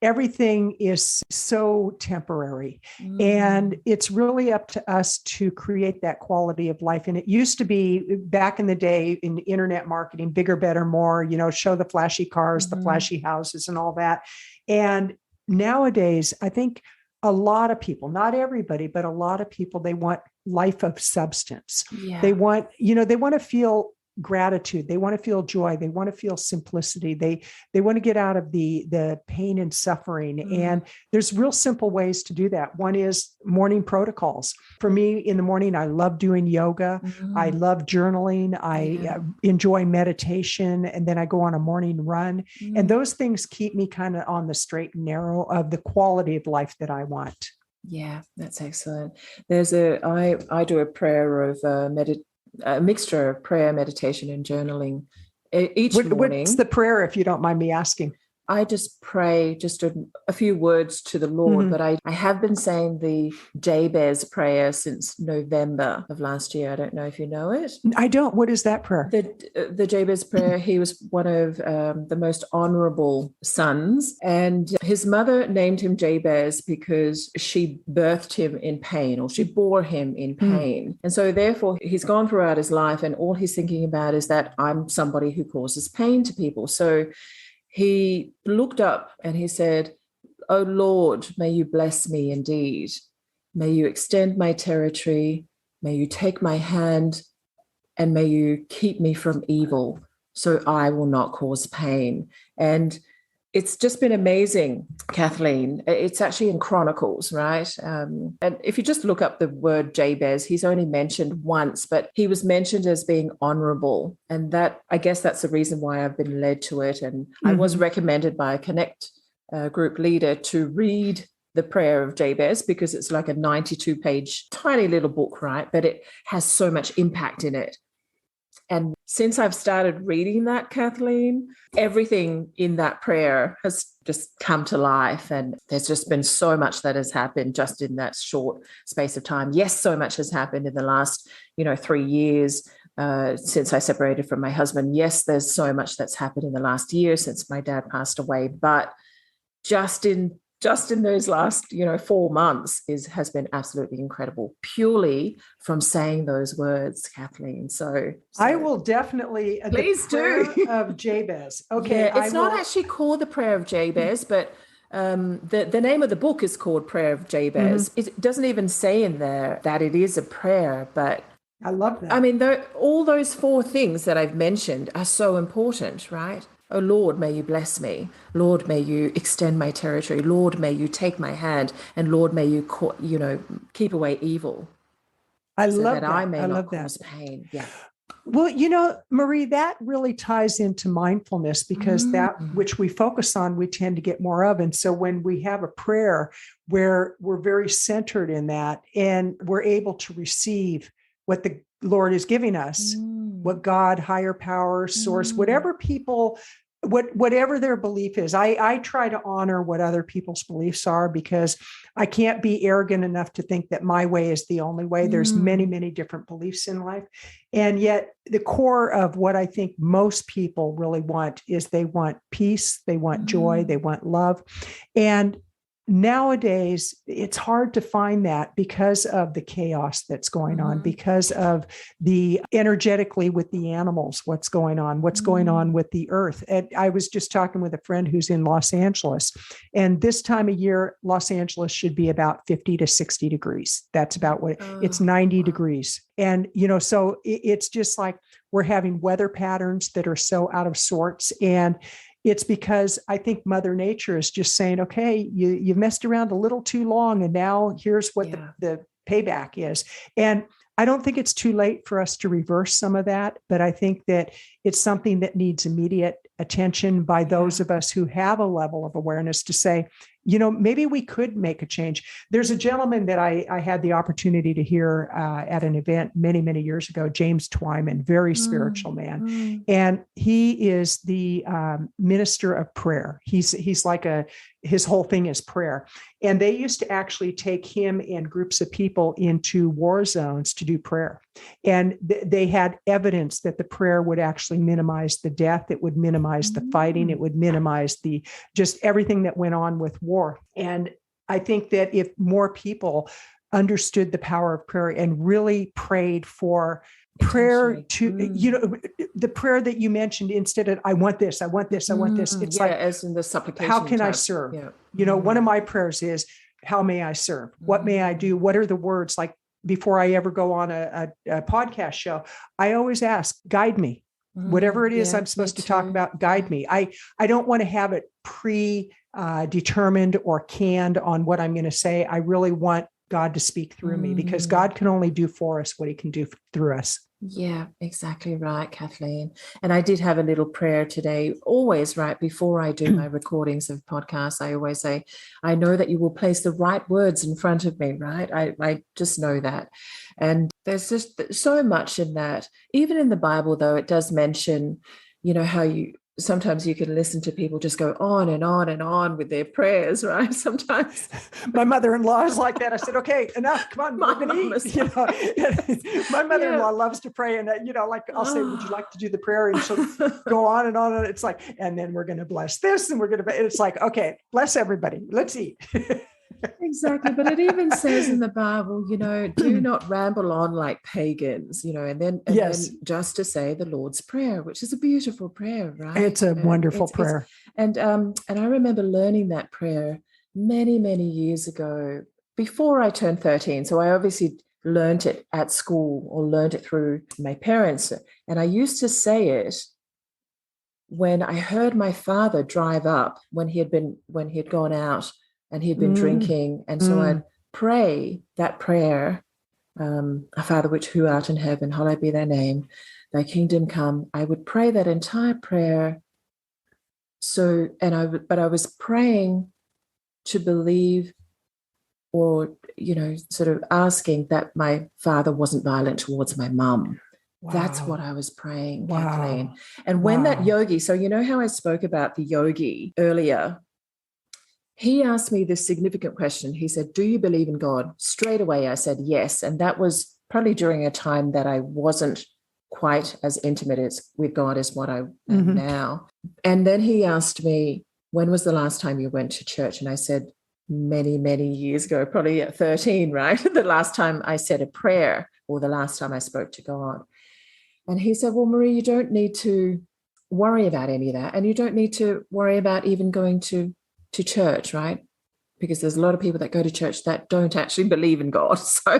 B: everything is so temporary. And it's really up to us to create that quality of life. And it used to be back in the day in internet marketing, bigger, better, more, show the flashy cars, the flashy houses and all that. And nowadays, I think a lot of people, not everybody, but a lot of people, they want life of substance. Yeah. They want to feel gratitude. They want to feel joy. They want to feel simplicity. They want to get out of the pain and suffering. And there's real simple ways to do that. One is morning protocols. For me in the morning, I love doing yoga. I love journaling. I enjoy meditation. And then I go on a morning run. And those things keep me kind of on the straight and narrow of the quality of life that I want.
A: Yeah, that's excellent. I do a prayer of a mixture of prayer, meditation, and journaling each morning.
B: What's the prayer, if you don't mind me asking?
A: I just pray just a few words to the Lord, but I have been saying the Jabez prayer since November of last year. I don't know if you know it.
B: I don't. What is that prayer?
A: The Jabez prayer, he was one of the most honorable sons, and his mother named him Jabez because she birthed him in pain, or she bore him in pain. And so therefore he's gone throughout his life, and all he's thinking about is that I'm somebody who causes pain to people. So he looked up and he said, "Oh Lord, may you bless me indeed. May you extend my territory. May you take my hand, and may you keep me from evil, so I will not cause pain." And it's just been amazing, Kathleen. It's actually in Chronicles, right? And if you just look up the word Jabez, he's only mentioned once, but he was mentioned as being honorable. And that, I guess that's the reason why I've been led to it. And I was recommended by a Connect group leader to read the prayer of Jabez, because it's like a 92-page tiny little book, right? But it has so much impact in it. And since I've started reading that, Kathleen, everything in that prayer has just come to life. And there's just been so much that has happened just in that short space of time. Yes, so much has happened in the last, 3 years since I separated from my husband. Yes, there's so much that's happened in the last year since my dad passed away. But just in those last, 4 months has been absolutely incredible, purely from saying those words, Kathleen. So
B: I will definitely,
A: please do.
B: Of Jabez. Okay.
A: Yeah, it's not actually called the Prayer of Jabez, but the name of the book is called Prayer of Jabez. It doesn't even say in there that it is a prayer, but
B: I love that.
A: I mean, all those 4 things that I've mentioned are so important, right? Oh, Lord, may you bless me. Lord, may you extend my territory. Lord, may you take my hand. And Lord, may you, keep away evil.
B: I love that.
A: I may not cause pain. Yeah.
B: Well, Marie, that really ties into mindfulness, because that which we focus on, we tend to get more of. And so when we have a prayer where we're very centered in that, and we're able to receive what the Lord is giving us, what God, higher power, source, whatever their belief is. I try to honor what other people's beliefs are, because I can't be arrogant enough to think that my way is the only way. There's many, many different beliefs in life. And yet the core of what I think most people really want is they want peace, they want joy, they want love. And nowadays, it's hard to find that because of the chaos that's going on, because of the energetically with the animals, what's going on with the earth. And I was just talking with a friend who's in Los Angeles, and this time of year, Los Angeles should be about 50 to 60 degrees. That's about what it's 90 degrees. And, so it's just like we're having weather patterns that are so out of sorts. And it's because I think Mother Nature is just saying, okay, you've messed around a little too long, and now here's what the payback is. And I don't think it's too late for us to reverse some of that, but I think that it's something that needs immediate attention by those of us who have a level of awareness to say, maybe we could make a change. There's a gentleman that I had the opportunity to hear at an event many, many years ago, James Twyman, very spiritual man. And he is the minister of prayer. He's like his whole thing is prayer. And they used to actually take him and groups of people into war zones to do prayer. And they had evidence that the prayer would actually minimize the death. It would minimize the fighting. It would minimize just everything that went on with war. And I think that if more people understood the power of prayer and really prayed for prayer to, the prayer that you mentioned, instead of, I want this, I want this, I want this. It's like,
A: as in the supplication.
B: How can I serve? Yeah. One of my prayers is, how may I serve? What may I do? What are the words? Like before I ever go on a podcast show, I always ask, guide me. Whatever it is I'm supposed to talk about, guide me. I don't want to have it determined or canned on what I'm going to say. I really want God to speak through me, because God can only do for us what he can do through us.
A: Yeah, exactly right, Kathleen. And I did have a little prayer today, always right before I do my recordings of podcasts. I always say, I know that you will place the right words in front of me, right? I just know that. And there's just so much in that. Even in the Bible, though, it does mention, how sometimes you can listen to people just go on and on and on with their prayers, right? Sometimes
B: my mother-in-law is like that. I said, okay, enough. Come on, we're going to eat. You know, my mother-in-law loves to pray. And, you know, like I'll say, would you like to do the prayer? And she'll go on and on. And it's like, and then we're going to bless this and we're going to, it's like, okay, bless everybody. Let's eat.
A: Exactly. But it even says in the Bible, you know, do not ramble on like pagans, you know, and then just to say the Lord's Prayer, which is a beautiful prayer, right?
B: It's a wonderful prayer.
A: And I remember learning that prayer many, many years ago before I turned 13. So I obviously learned it at school or learned it through my parents. And I used to say it when I heard my father drive up when he had gone out and he'd been drinking. And so I'd pray that prayer, Our Father, who art in heaven, hallowed be thy name, thy kingdom come. I would pray that entire prayer. But I was praying to believe, or, you know, sort of asking that my father wasn't violent towards my mum. Wow. That's what I was praying, Kathleen. And when that yogi, so you know how I spoke about the yogi earlier, he asked me this significant question. He said, do you believe in God? Straight away, I said yes. And that was probably during a time that I wasn't quite as intimate with God as what I am now. And then he asked me, when was the last time you went to church? And I said, many, many years ago, probably at 13, right? The last time I said a prayer, or the last time I spoke to God. And he said, well, Marie, you don't need to worry about any of that. And you don't need to worry about even going to church, right? Because there's a lot of people that go to church that don't actually believe in God. So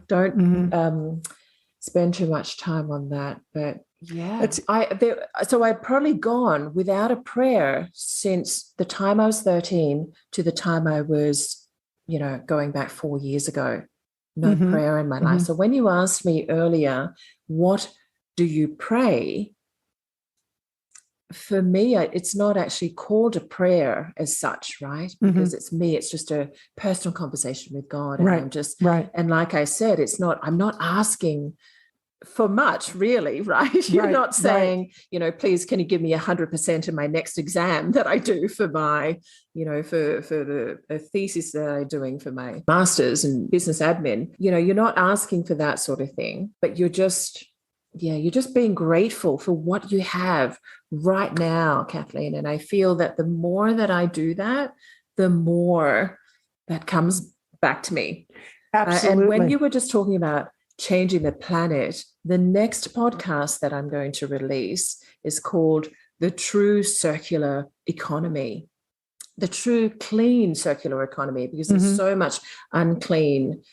A: don't spend too much time on that. But yeah, so I'd probably gone without a prayer since the time I was 13 to the time I was, you know, going back 4 years ago. No prayer in my life. So when you asked me earlier, what do you pray? For me, it's not actually called a prayer as such, right? Because it's me. It's just a personal conversation with God. And I'm just, and like I said, I'm not asking for much, really, right? You're not saying, you know, please, can you give me 100% in my next exam that I do for my, you know, for the thesis that I'm doing for my master's in business admin. You know, you're not asking for that sort of thing, but you're just being grateful for what you have right now, Kathleen. And I feel that the more that I do that, the more that comes back to me.
B: Absolutely.
A: And when you were just talking about changing the planet, the next podcast that I'm going to release is called The True Circular Economy. The true clean circular economy, because there's so much unclean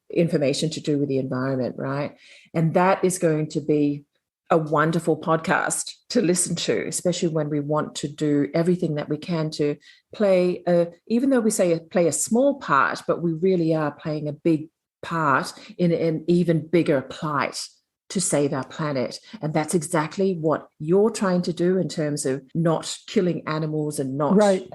A: information to do with the environment, right? And that is going to be a wonderful podcast to listen to, especially when we want to do everything that we can to play, even though we say play a small part, but we really are playing a big part in an even bigger plight to save our planet. And that's exactly what you're trying to do in terms of not killing animals and not right.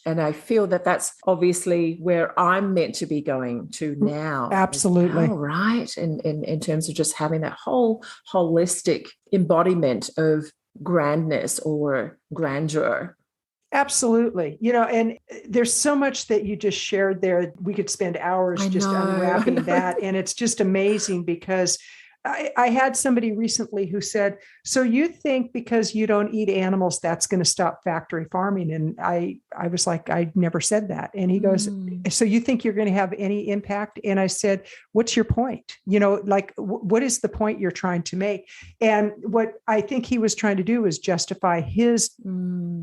A: And I feel that that's obviously where I'm meant to be going to now.
B: Absolutely.
A: Right. In terms of just having that whole holistic embodiment of grandness or grandeur.
B: Absolutely. You know, and there's so much that you just shared there. We could spend hours unwrapping that. And it's just amazing because I had somebody recently who said, so you think because you don't eat animals, that's going to stop factory farming? And I was like, I never said that. And he goes, so you think you're going to have any impact? And I said, what's your point? You know, like, what is the point you're trying to make? And what I think he was trying to do was justify his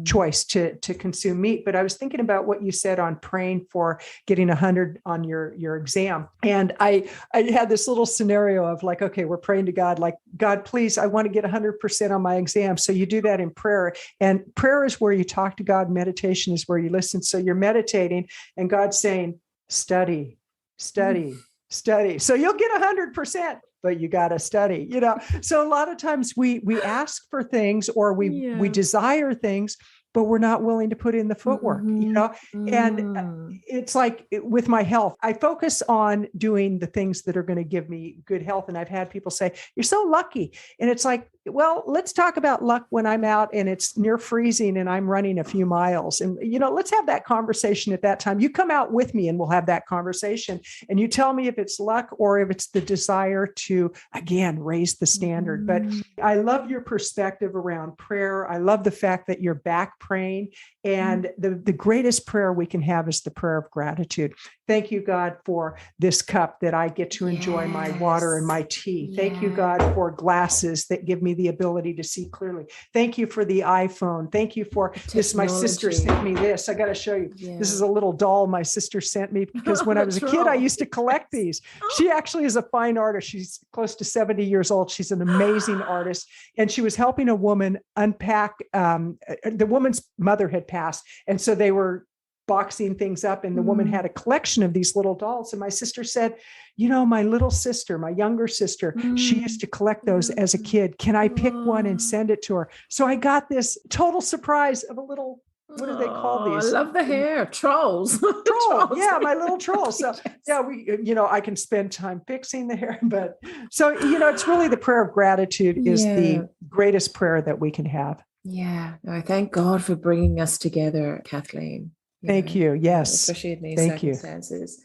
B: choice to consume meat. But I was thinking about what you said on praying for getting 100 on your exam. And I had this little scenario of like, okay, we're praying to God, like, God, please, I want to get 100% on my exam. So you do that in prayer. And prayer is where you talk to God. Meditation is where you listen. So you're meditating and God's saying, study. So you'll get 100%. But you got to study, you know? So a lot of times we ask for things or we desire things, but we're not willing to put in the footwork, you know? And it's like with my health, I focus on doing the things that are going to give me good health. And I've had people say, you're so lucky. And it's like, well, let's talk about luck when I'm out and it's near freezing and I'm running a few miles. And, let's have that conversation at that time. You come out with me and we'll have that conversation. And you tell me if it's luck or if it's the desire to, again, raise the standard. But I love your perspective around prayer. I love the fact that you're back praying. And the greatest prayer we can have is the prayer of gratitude. Thank you, God, for this cup that I get to enjoy my water and my tea. Thank you, God, for glasses that give me the ability to see clearly. Thank you for the iPhone. Thank you for this. My sister sent me this. I got to show you. Yeah. This is a little doll my sister sent me because when I was a kid, I used to collect these. She actually is a fine artist. She's close to 70 years old. She's an amazing artist. And she was helping a woman unpack. The woman's mother had passed. And so they were boxing things up, and the woman had a collection of these little dolls. And my sister said, my little sister, my younger sister, she used to collect those as a kid. Can I pick one and send it to her? So I got this total surprise of a little, what do they call these?
A: I love the hair. Trolls.
B: Trolls. Yeah, my little trolls. So I can spend time fixing the hair, but so, it's really the prayer of gratitude is the greatest prayer that we can have.
A: Yeah. No, thank God for bringing us together, Kathleen.
B: Thank you. Yes.
A: Especially in these circumstances.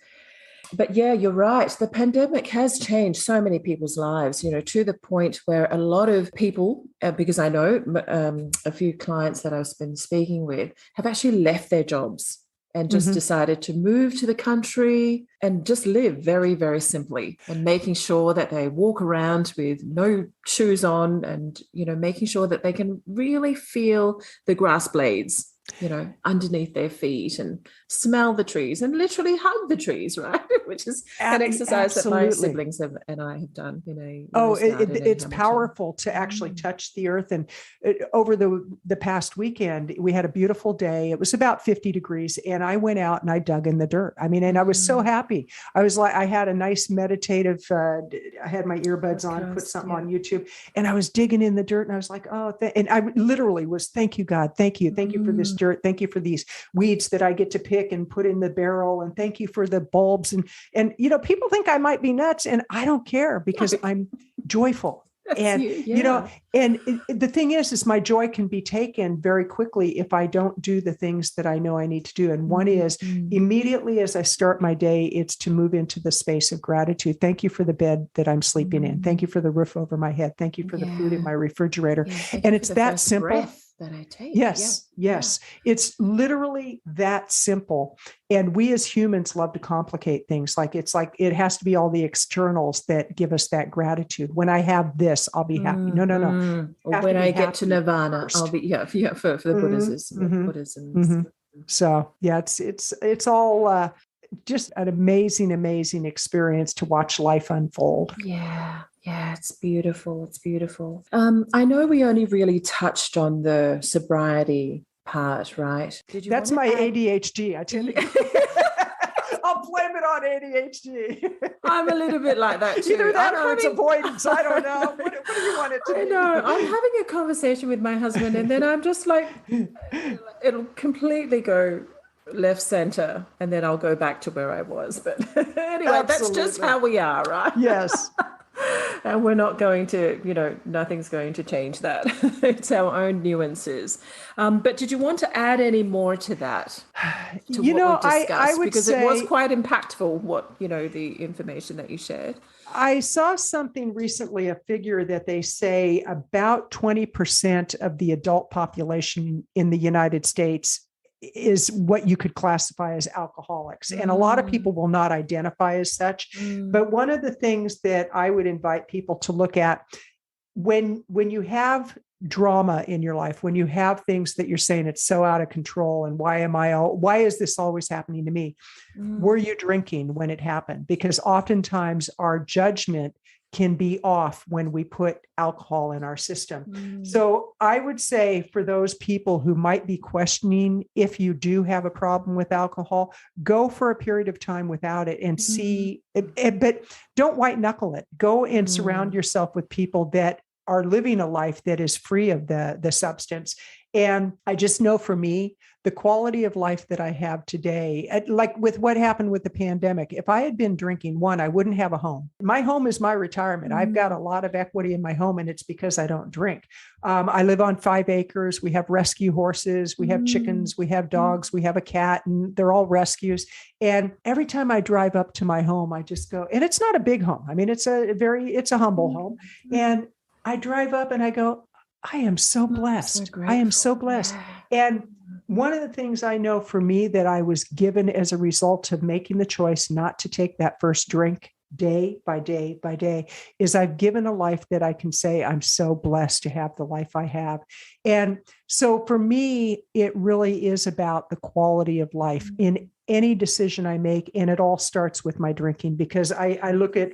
A: But yeah, you're right. The pandemic has changed so many people's lives, to the point where a lot of people, because I know a few clients that I've been speaking with have actually left their jobs and just decided to move to the country and just live very, very simply, and making sure that they walk around with no shoes on and, making sure that they can really feel the grass blades underneath their feet and smell the trees and literally hug the trees, right? Which is an exercise that my siblings and I have done.
B: It's powerful to actually touch the earth. And over the past weekend, we had a beautiful day. It was about 50 degrees, and I went out and I dug in the dirt. And I was so happy. I was like, I had a nice meditative, I had my earbuds on, put something on YouTube, and I was digging in the dirt, and I was like, and I literally was, thank you, God. Thank you for this dirt. Thank you for these weeds that I get to pick and put in the barrel. And thank you for the bulbs. And people think I might be nuts, and I don't care because I'm joyful. And, and the thing is my joy can be taken very quickly if I don't do the things that I know I need to do. And one is immediately as I start my day, it's to move into the space of gratitude. Thank you for the bed that I'm sleeping in. Thank you for the roof over my head. Thank you for the food in my refrigerator. And it's that simple.
A: That I take.
B: Yes. It's literally that simple. And we as humans love to complicate things. It's like it has to be all the externals that give us that gratitude. When I have this, I'll be happy. No.
A: Or when I get to nirvana, first. I'll be for the Buddhism.
B: So it's all just an amazing experience to watch life unfold.
A: Yeah, it's beautiful. It's beautiful. I know we only really touched on the sobriety part, right?
B: That's my ADHD. I tend to I'll blame it on ADHD.
A: I'm a little bit like that too.
B: Either that or it's avoidance. I don't know. What do you want it to be?
A: I know. I'm having a conversation with my husband, and then I'm just like, it'll completely go left center, and then I'll go back to where I was. But anyway, That's just how we are, right?
B: Yes.
A: And we're not going to, nothing's going to change that. It's our own nuances. But did you want to add any more to that? To what we discussed?
B: I would
A: because
B: say,
A: it was quite impactful the information that you shared.
B: I saw something recently, a figure that they say about 20% of the adult population in the United States is what you could classify as alcoholics. And a lot of people will not identify as such. But one of the things that I would invite people to look at when you have drama in your life, when you have things that you're saying it's so out of control and why is this always happening to me? Were you drinking when it happened? Because oftentimes our judgment can be off when we put alcohol in our system. So I would say for those people who might be questioning if you do have a problem with alcohol, go for a period of time without it and see, but don't white knuckle it. Go and surround yourself with people that are living a life that is free of the substance. And I just know for me, the quality of life that I have today, like with what happened with the pandemic, if I had been drinking, one, I wouldn't have a home. My home is my retirement. I've got a lot of equity in my home, and it's because I don't drink. I live on 5 acres. We have rescue horses. We have chickens. We have dogs. We have a cat, and they're all rescues. And every time I drive up to my home, I just go, and it's not a big home. I mean, it's a humble home. And I drive up and I go, I am so blessed. I am so blessed. And one of the things I know for me that I was given as a result of making the choice not to take that first drink day by day by day is I've given a life that I can say I'm so blessed to have the life I have. And so for me, it really is about the quality of life in any decision I make. And it all starts with my drinking, because I look at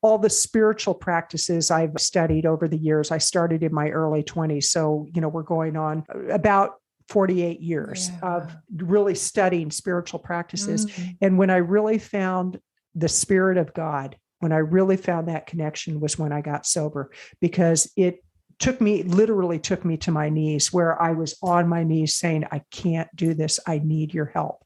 B: all the spiritual practices I've studied over the years. I started in my early 20s. So, we're going on about 48 years of really studying spiritual practices. And when I really found the Spirit of God, when I really found that connection, was when I got sober, because it literally took me to my knees, where I was on my knees saying, I can't do this. I need your help.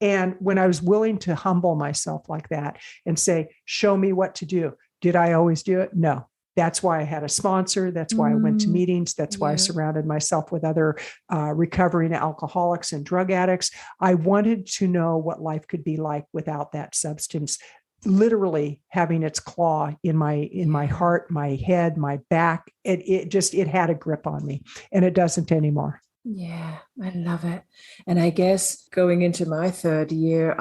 B: And when I was willing to humble myself like that and say, show me what to do. Did I always do it? No. That's why I had a sponsor. That's why I went to meetings. That's why I surrounded myself with other recovering alcoholics and drug addicts. I wanted to know what life could be like without that substance literally having its claw in my heart, my head, my back. It had a grip on me, and it doesn't anymore.
A: Yeah, I love it. And I guess going into my 3rd year,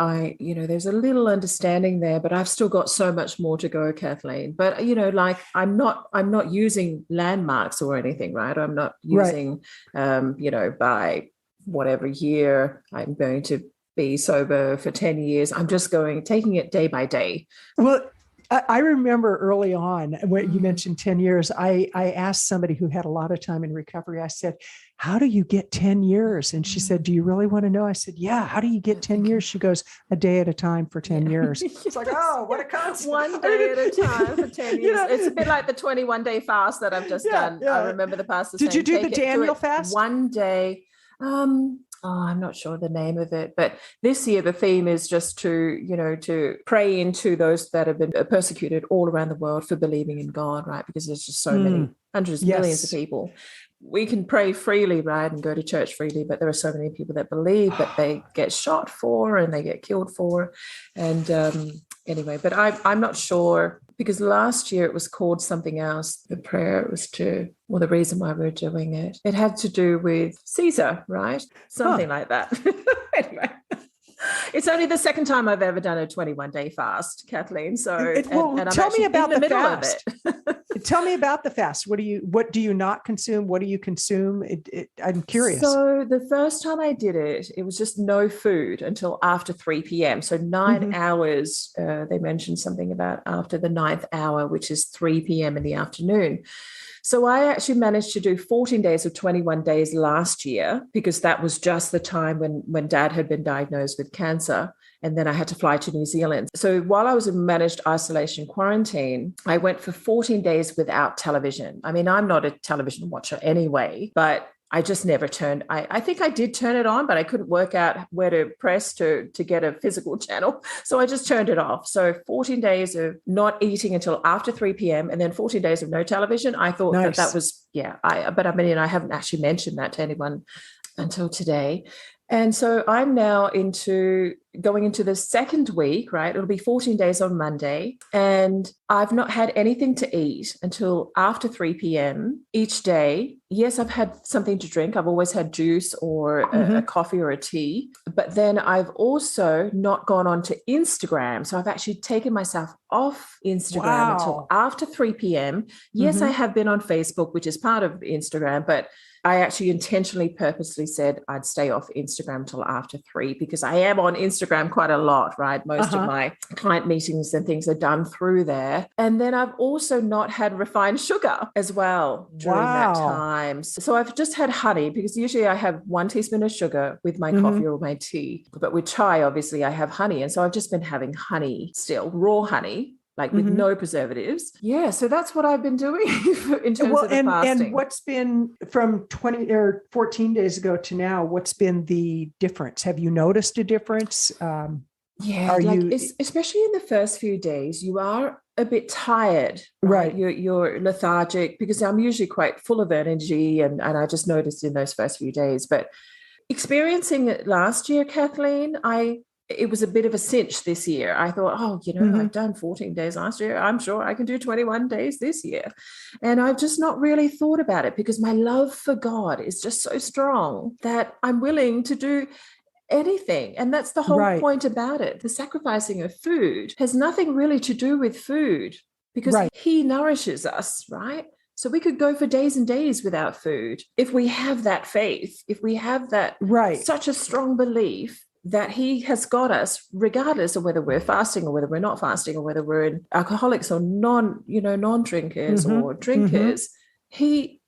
A: there's a little understanding there, but I've still got so much more to go, Kathleen. But, I'm not using landmarks or anything, right? I'm not using, by whatever year I'm going to be sober for 10 years. I'm just taking it day by day.
B: Well, I remember early on when you mentioned 10 years, I asked somebody who had a lot of time in recovery, I said, how do you get 10 years? And she said, do you really want to know? I said, yeah. How do you get 10 years? She goes, a day at a time for 10 years. It's like, oh, what a concept.
A: One day at a time for 10 years. It's a bit like the 21-day fast that I've just done. Yeah. I remember the pastor saying,
B: did you do the Daniel fast?
A: One day. I'm not sure the name of it, but this year the theme is just to pray into those that have been persecuted all around the world for believing in God, right? Because there's just so many hundreds, millions of people. We can pray freely, right, and go to church freely, but there are so many people that believe that they get shot for and they get killed for. And anyway, but I'm not sure, because last year it was called something else. The prayer was the reason why we're doing it. It had to do with Caesar, right? Something like that. Anyway. It's only the 2nd time I've ever done a 21-day fast, Kathleen. So,
B: tell me about the fast. Tell me about the fast. What do you not consume? What do you consume? I'm curious.
A: So the first time I did it, it was just no food until after 3 p.m. So 9 hours. They mentioned something about after the 9th hour, which is 3 p.m. in the afternoon. So I actually managed to do 14 days of 21 days last year, because that was just the time when Dad had been diagnosed with cancer. And then I had to fly to New Zealand. So while I was in managed isolation quarantine, I went for 14 days without television. I mean, I'm not a television watcher anyway, but I just never I think I did turn it on, but I couldn't work out where to press to get a physical channel. So I just turned it off. So 14 days of not eating until after 3 p.m. and then 14 days of no television. I thought that was, I haven't actually mentioned that to anyone until today. And so I'm now going into the 2nd week, right? It'll be 14 days on Monday. And I've not had anything to eat until after 3 p.m. each day. Yes, I've had something to drink. I've always had juice or a coffee or a tea. But then I've also not gone on to Instagram. So I've actually taken myself off Instagram until after 3 p.m. Yes, I have been on Facebook, which is part of Instagram, but I actually intentionally purposely said I'd stay off Instagram till after 3, because I am on Instagram quite a lot, right? Most of my client meetings and things are done through there. And then I've also not had refined sugar as well during that time. So I've just had honey, because usually I have 1 teaspoon of sugar with my coffee or my tea. But with chai, obviously I have honey. And so I've just been having honey still, raw honey. like with no preservatives. Yeah. So that's what I've been doing in terms of the fasting.
B: And what's been from 20 or 14 days ago to now, what's been the difference? Have you noticed a difference?
A: Especially in the first few days, you are a bit tired, right? You're lethargic, because I'm usually quite full of energy, and I just noticed in those first few days. But experiencing it last year, Kathleen, it was a bit of a cinch this year. I thought, I've done 14 days last year. I'm sure I can do 21 days this year. And I've just not really thought about it, because my love for God is just so strong that I'm willing to do anything. And that's the whole point about it. The sacrificing of food has nothing really to do with food, because he nourishes us, right? So we could go for days and days without food if we have that faith, if we have that such a strong belief that he has got us, regardless of whether we're fasting or whether we're not fasting, or whether we're in alcoholics or non-drinkers or drinkers. He's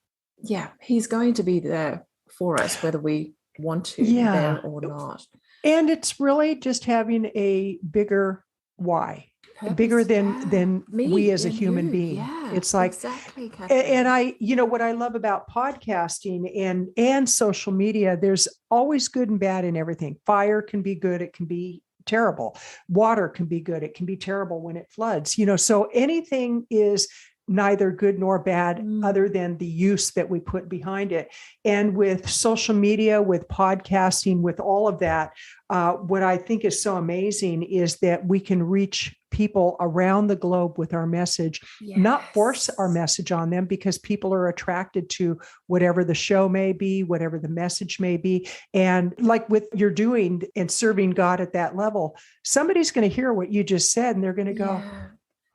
A: going to be there for us, whether we want to there or not.
B: And it's really just having a bigger why. Purpose, bigger than we as a human being. Yeah, it's like, exactly, and what I love about podcasting and social media, there's always good and bad in everything. Fire can be good. It can be terrible. Water can be good. It can be terrible when it floods, so anything is neither good nor bad, other than the use that we put behind it. And with social media, with podcasting, with all of that, what I think is so amazing is that we can reach people around the globe with our message, not force our message on them, because people are attracted to whatever the show may be, whatever the message may be. And like with you're doing and serving God at that level, somebody's going to hear what you just said, and they're going to go,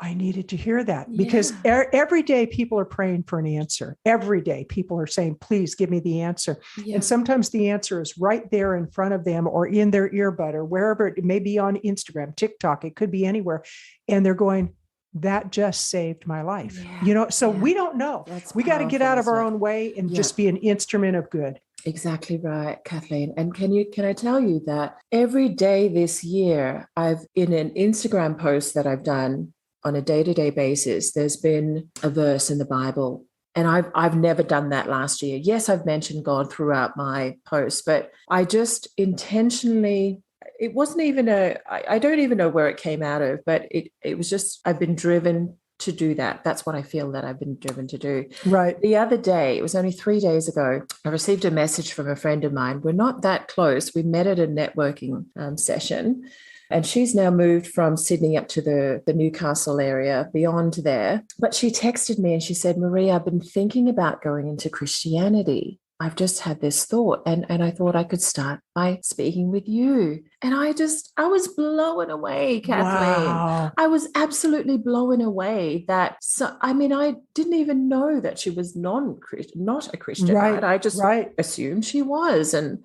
B: I needed to hear that, because every day people are praying for an answer. Every day people are saying, please give me the answer. Yeah. And sometimes the answer is right there in front of them, or in their earbud, or wherever. It may be on Instagram, TikTok, it could be anywhere. And they're going, that just saved my life. So we don't know. We got to get out of our own way and just be an instrument of good.
A: Exactly right, Kathleen. And can I tell you that every day this year, in an Instagram post that I've done on a day-to-day basis, there's been a verse in the Bible. And I've never done that last year. Yes, I've mentioned God throughout my posts, but I just intentionally, it wasn't even I don't even know where it came out of, but it was just, I've been driven to do that. That's what I feel that I've been driven to do.
B: Right.
A: The other day, it was only 3 days ago, I received a message from a friend of mine. We're not that close. We met at a networking session. And she's now moved from Sydney up to the Newcastle area, beyond there. But she texted me and she said, Marie, I've been thinking about going into Christianity. I've just had this thought, and I thought I could start by speaking with you. And I was blown away, Kathleen.
B: Wow.
A: I was absolutely blown away I didn't even know that she was not a Christian. Right? I just assumed she was. And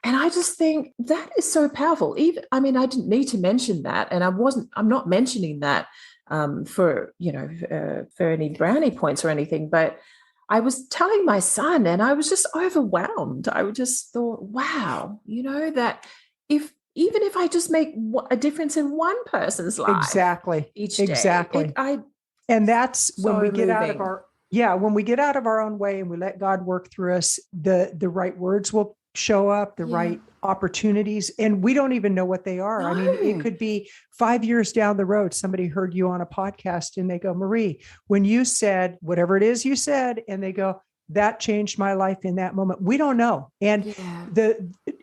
A: I just think that is so powerful. I didn't need to mention that. And I'm not mentioning that for any brownie points or anything, but I was telling my son, and I was just overwhelmed. I just thought, wow, that even if I just make a difference in one person's life each day.
B: And that's when we get out of when we get out of our own way and we let God work through us, the right words will show up, the right opportunities, and we don't even know what they are.
A: No.
B: It could be 5 years down the road, somebody heard you on a podcast and they go, Marie, when you said whatever it is you said, and they go, that changed my life in that moment. We don't know. And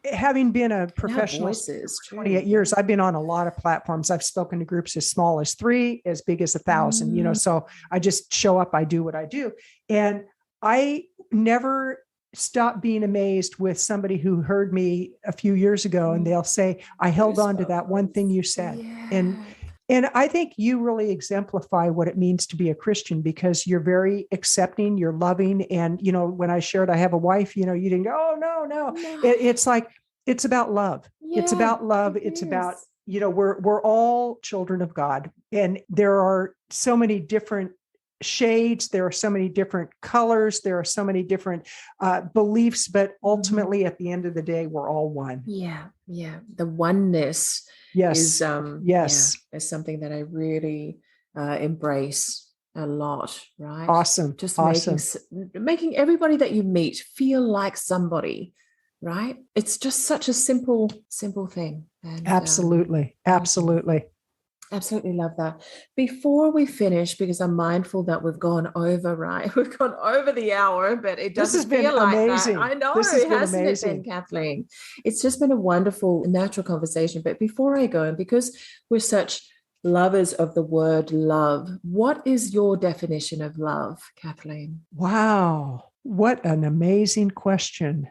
B: having been a professional for 28 years, I've been on a lot of platforms. I've spoken to groups as small as 3, as big as 1,000, so I just show up, I do what I do. And I never stop being amazed with somebody who heard me a few years ago, and they'll say, I held on to that one thing you said. And I think you really exemplify what it means to be a Christian, because you're very accepting, you're loving. And, when I shared, I have a wife, you didn't go, oh, no. It's like, it's about love. It's about love. It's about, we're all children of God, and there are so many different shades, there are so many different colors, there are so many different beliefs, but ultimately at the end of the day, we're all one.
A: The oneness is something that I really embrace a lot, right?
B: Awesome.
A: Just
B: Awesome.
A: making everybody that you meet feel like somebody, right? It's just such a simple thing. And
B: Absolutely. Absolutely.
A: absolutely love that. Before we finish, because I'm mindful that we've gone over, right? We've gone over the hour, but it
B: This has
A: doesn't
B: been
A: feel like
B: amazing.
A: that. I know,
B: This has been
A: hasn't it been,
B: amazing.
A: Kathleen? It's just been a wonderful, natural conversation. But before I go, and because we're such lovers of the word love, what is your definition of love, Kathleen?
B: Wow. What an amazing question.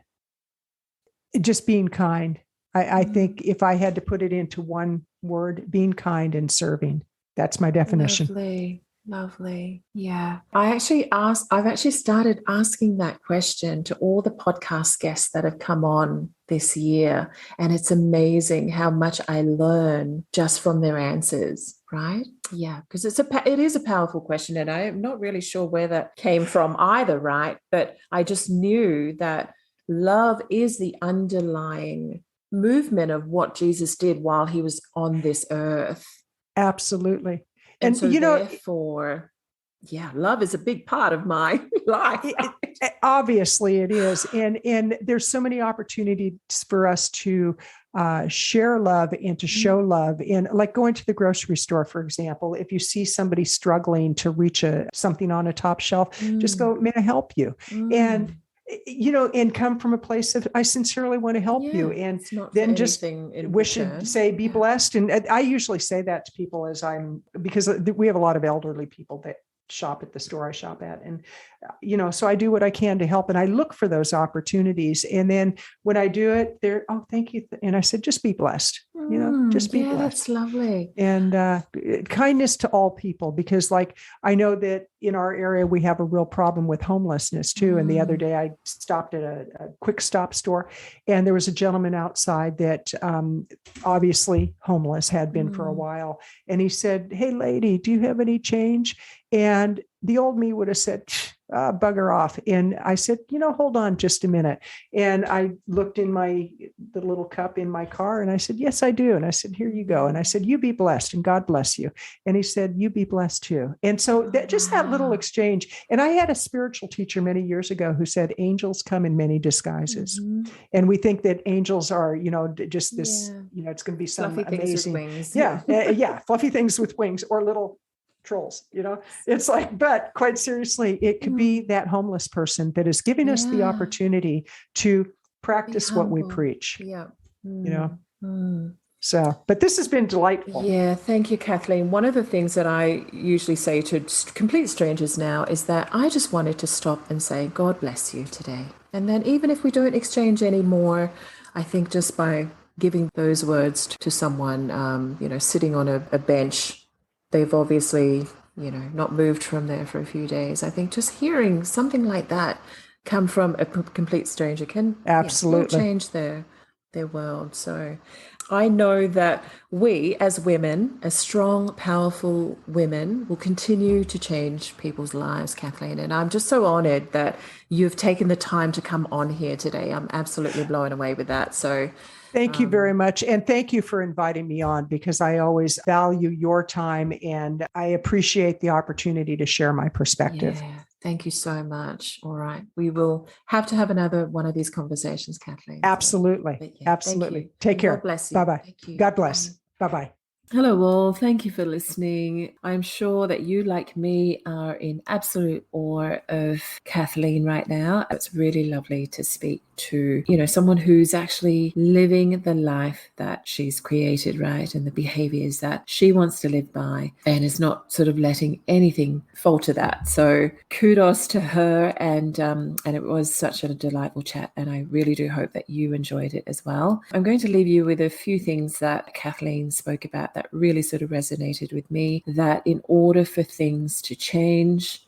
B: Just being kind. I think if I had to put it into one word, being kind and serving. That's my definition.
A: Lovely. Yeah. I've actually started asking that question to all the podcast guests that have come on this year. And it's amazing how much I learn just from their answers, right? Yeah. Because it is a powerful question. And I'm not really sure where that came from either, right? But I just knew that love is the underlying movement of what Jesus did while he was on this earth.
B: Absolutely.
A: And so therefore, yeah, love is a big part of my life.
B: Obviously it is. And there's so many opportunities for us to share love and to show love. And like going to the grocery store, for example, if you see somebody struggling to reach something on a top shelf, just go, may I help you? And and come from a place of, I sincerely want to help you. And then just wish it, say, be blessed. And I usually say that to people because we have a lot of elderly people that shop at the store I shop at. And, so I do what I can to help, and I look for those opportunities. And then when I do it, they're, oh, thank you. And I said, just be blessed, just be blessed.
A: That's lovely.
B: And kindness to all people, because like, I know that in our area, we have a real problem with homelessness too. And the other day I stopped at a quick stop store, and there was a gentleman outside that obviously homeless, had been for a while. And he said, hey lady, do you have any change? And the old me would have said, bugger off. And I said, hold on just a minute. And I looked in the little cup in my car, and I said, yes, I do. And I said, here you go. And I said, you be blessed and God bless you. And he said, you be blessed too. And so that little exchange. And I had a spiritual teacher many years ago who said, angels come in many disguises. And we think that angels are, just this, it's going to be some
A: fluffy
B: amazing
A: wings.
B: fluffy things with wings, or little trolls, it's like, but quite seriously, it could be that homeless person that is giving us the opportunity to practice what we preach. So, but this has been delightful.
A: Yeah, thank you, Kathleen. One of the things that I usually say to complete strangers now is that I just wanted to stop and say, God bless you today. And then even if we don't exchange anymore, I think just by giving those words to someone, sitting on a bench, they've obviously, not moved from there for a few days. I think just hearing something like that come from a complete stranger can absolutely change their world. So I know that we as women, as strong, powerful women, will continue to change people's lives, Kathleen. And I'm just so honored that you've taken the time to come on here today. I'm absolutely blown away with that. So
B: thank you very much. And thank you for inviting me on, because I always value your time and I appreciate the opportunity to share my perspective.
A: Yeah, thank you so much. All right. We will have to have another one of these conversations, Kathleen.
B: Absolutely. So, absolutely. Take care.
A: God bless you.
B: Bye-bye. God bless. Bye-bye.
A: Hello all, thank you for listening. I'm sure that you, like me, are in absolute awe of Kathleen right now. It's really lovely to speak to, someone who's actually living the life that she's created, right? And the behaviors that she wants to live by, and is not sort of letting anything falter that. So kudos to her. And it was such a delightful chat. And I really do hope that you enjoyed it as well. I'm going to leave you with a few things that Kathleen spoke about that really sort of resonated with me, that in order for things to change,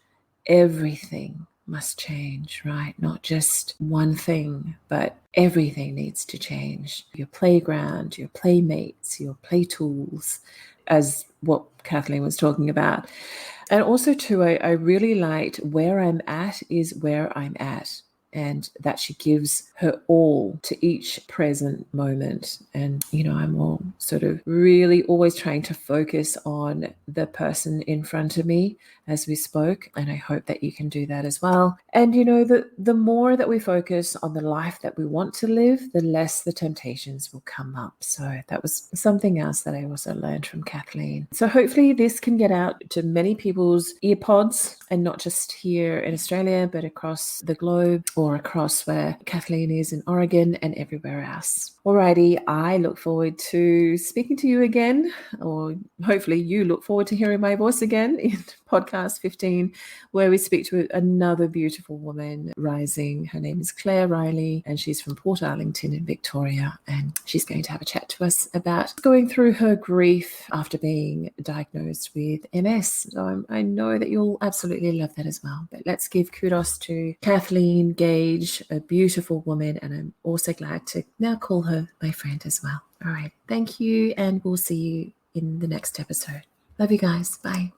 A: everything must change, right? Not just one thing, but everything needs to change. Your playground, your playmates, your play tools, as what Kathleen was talking about. And also too, I really liked where I'm at is where I'm at. and that she gives her all to each present moment. And, I'm all sort of really always trying to focus on the person in front of me as we spoke. And I hope that you can do that as well. And, the more that we focus on the life that we want to live, the less the temptations will come up. So that was something else that I also learned from Kathleen. So hopefully this can get out to many people's ear pods, and not just here in Australia, but across the globe, or across where Kathleen is in Oregon and everywhere else. Alrighty, I look forward to speaking to you again, or hopefully you look forward to hearing my voice again in podcast 15, where we speak to another beautiful woman rising. Her name is Claire Riley, and she's from Port Arlington in Victoria, and she's going to have a chat to us about going through her grief after being diagnosed with MS. So I know that you'll absolutely love that as well. But let's give kudos to Kathleen Gage, a beautiful woman, and I'm also glad to now call her my friend as well. All right, thank you, and we'll see you in the next episode. Love you guys. Bye.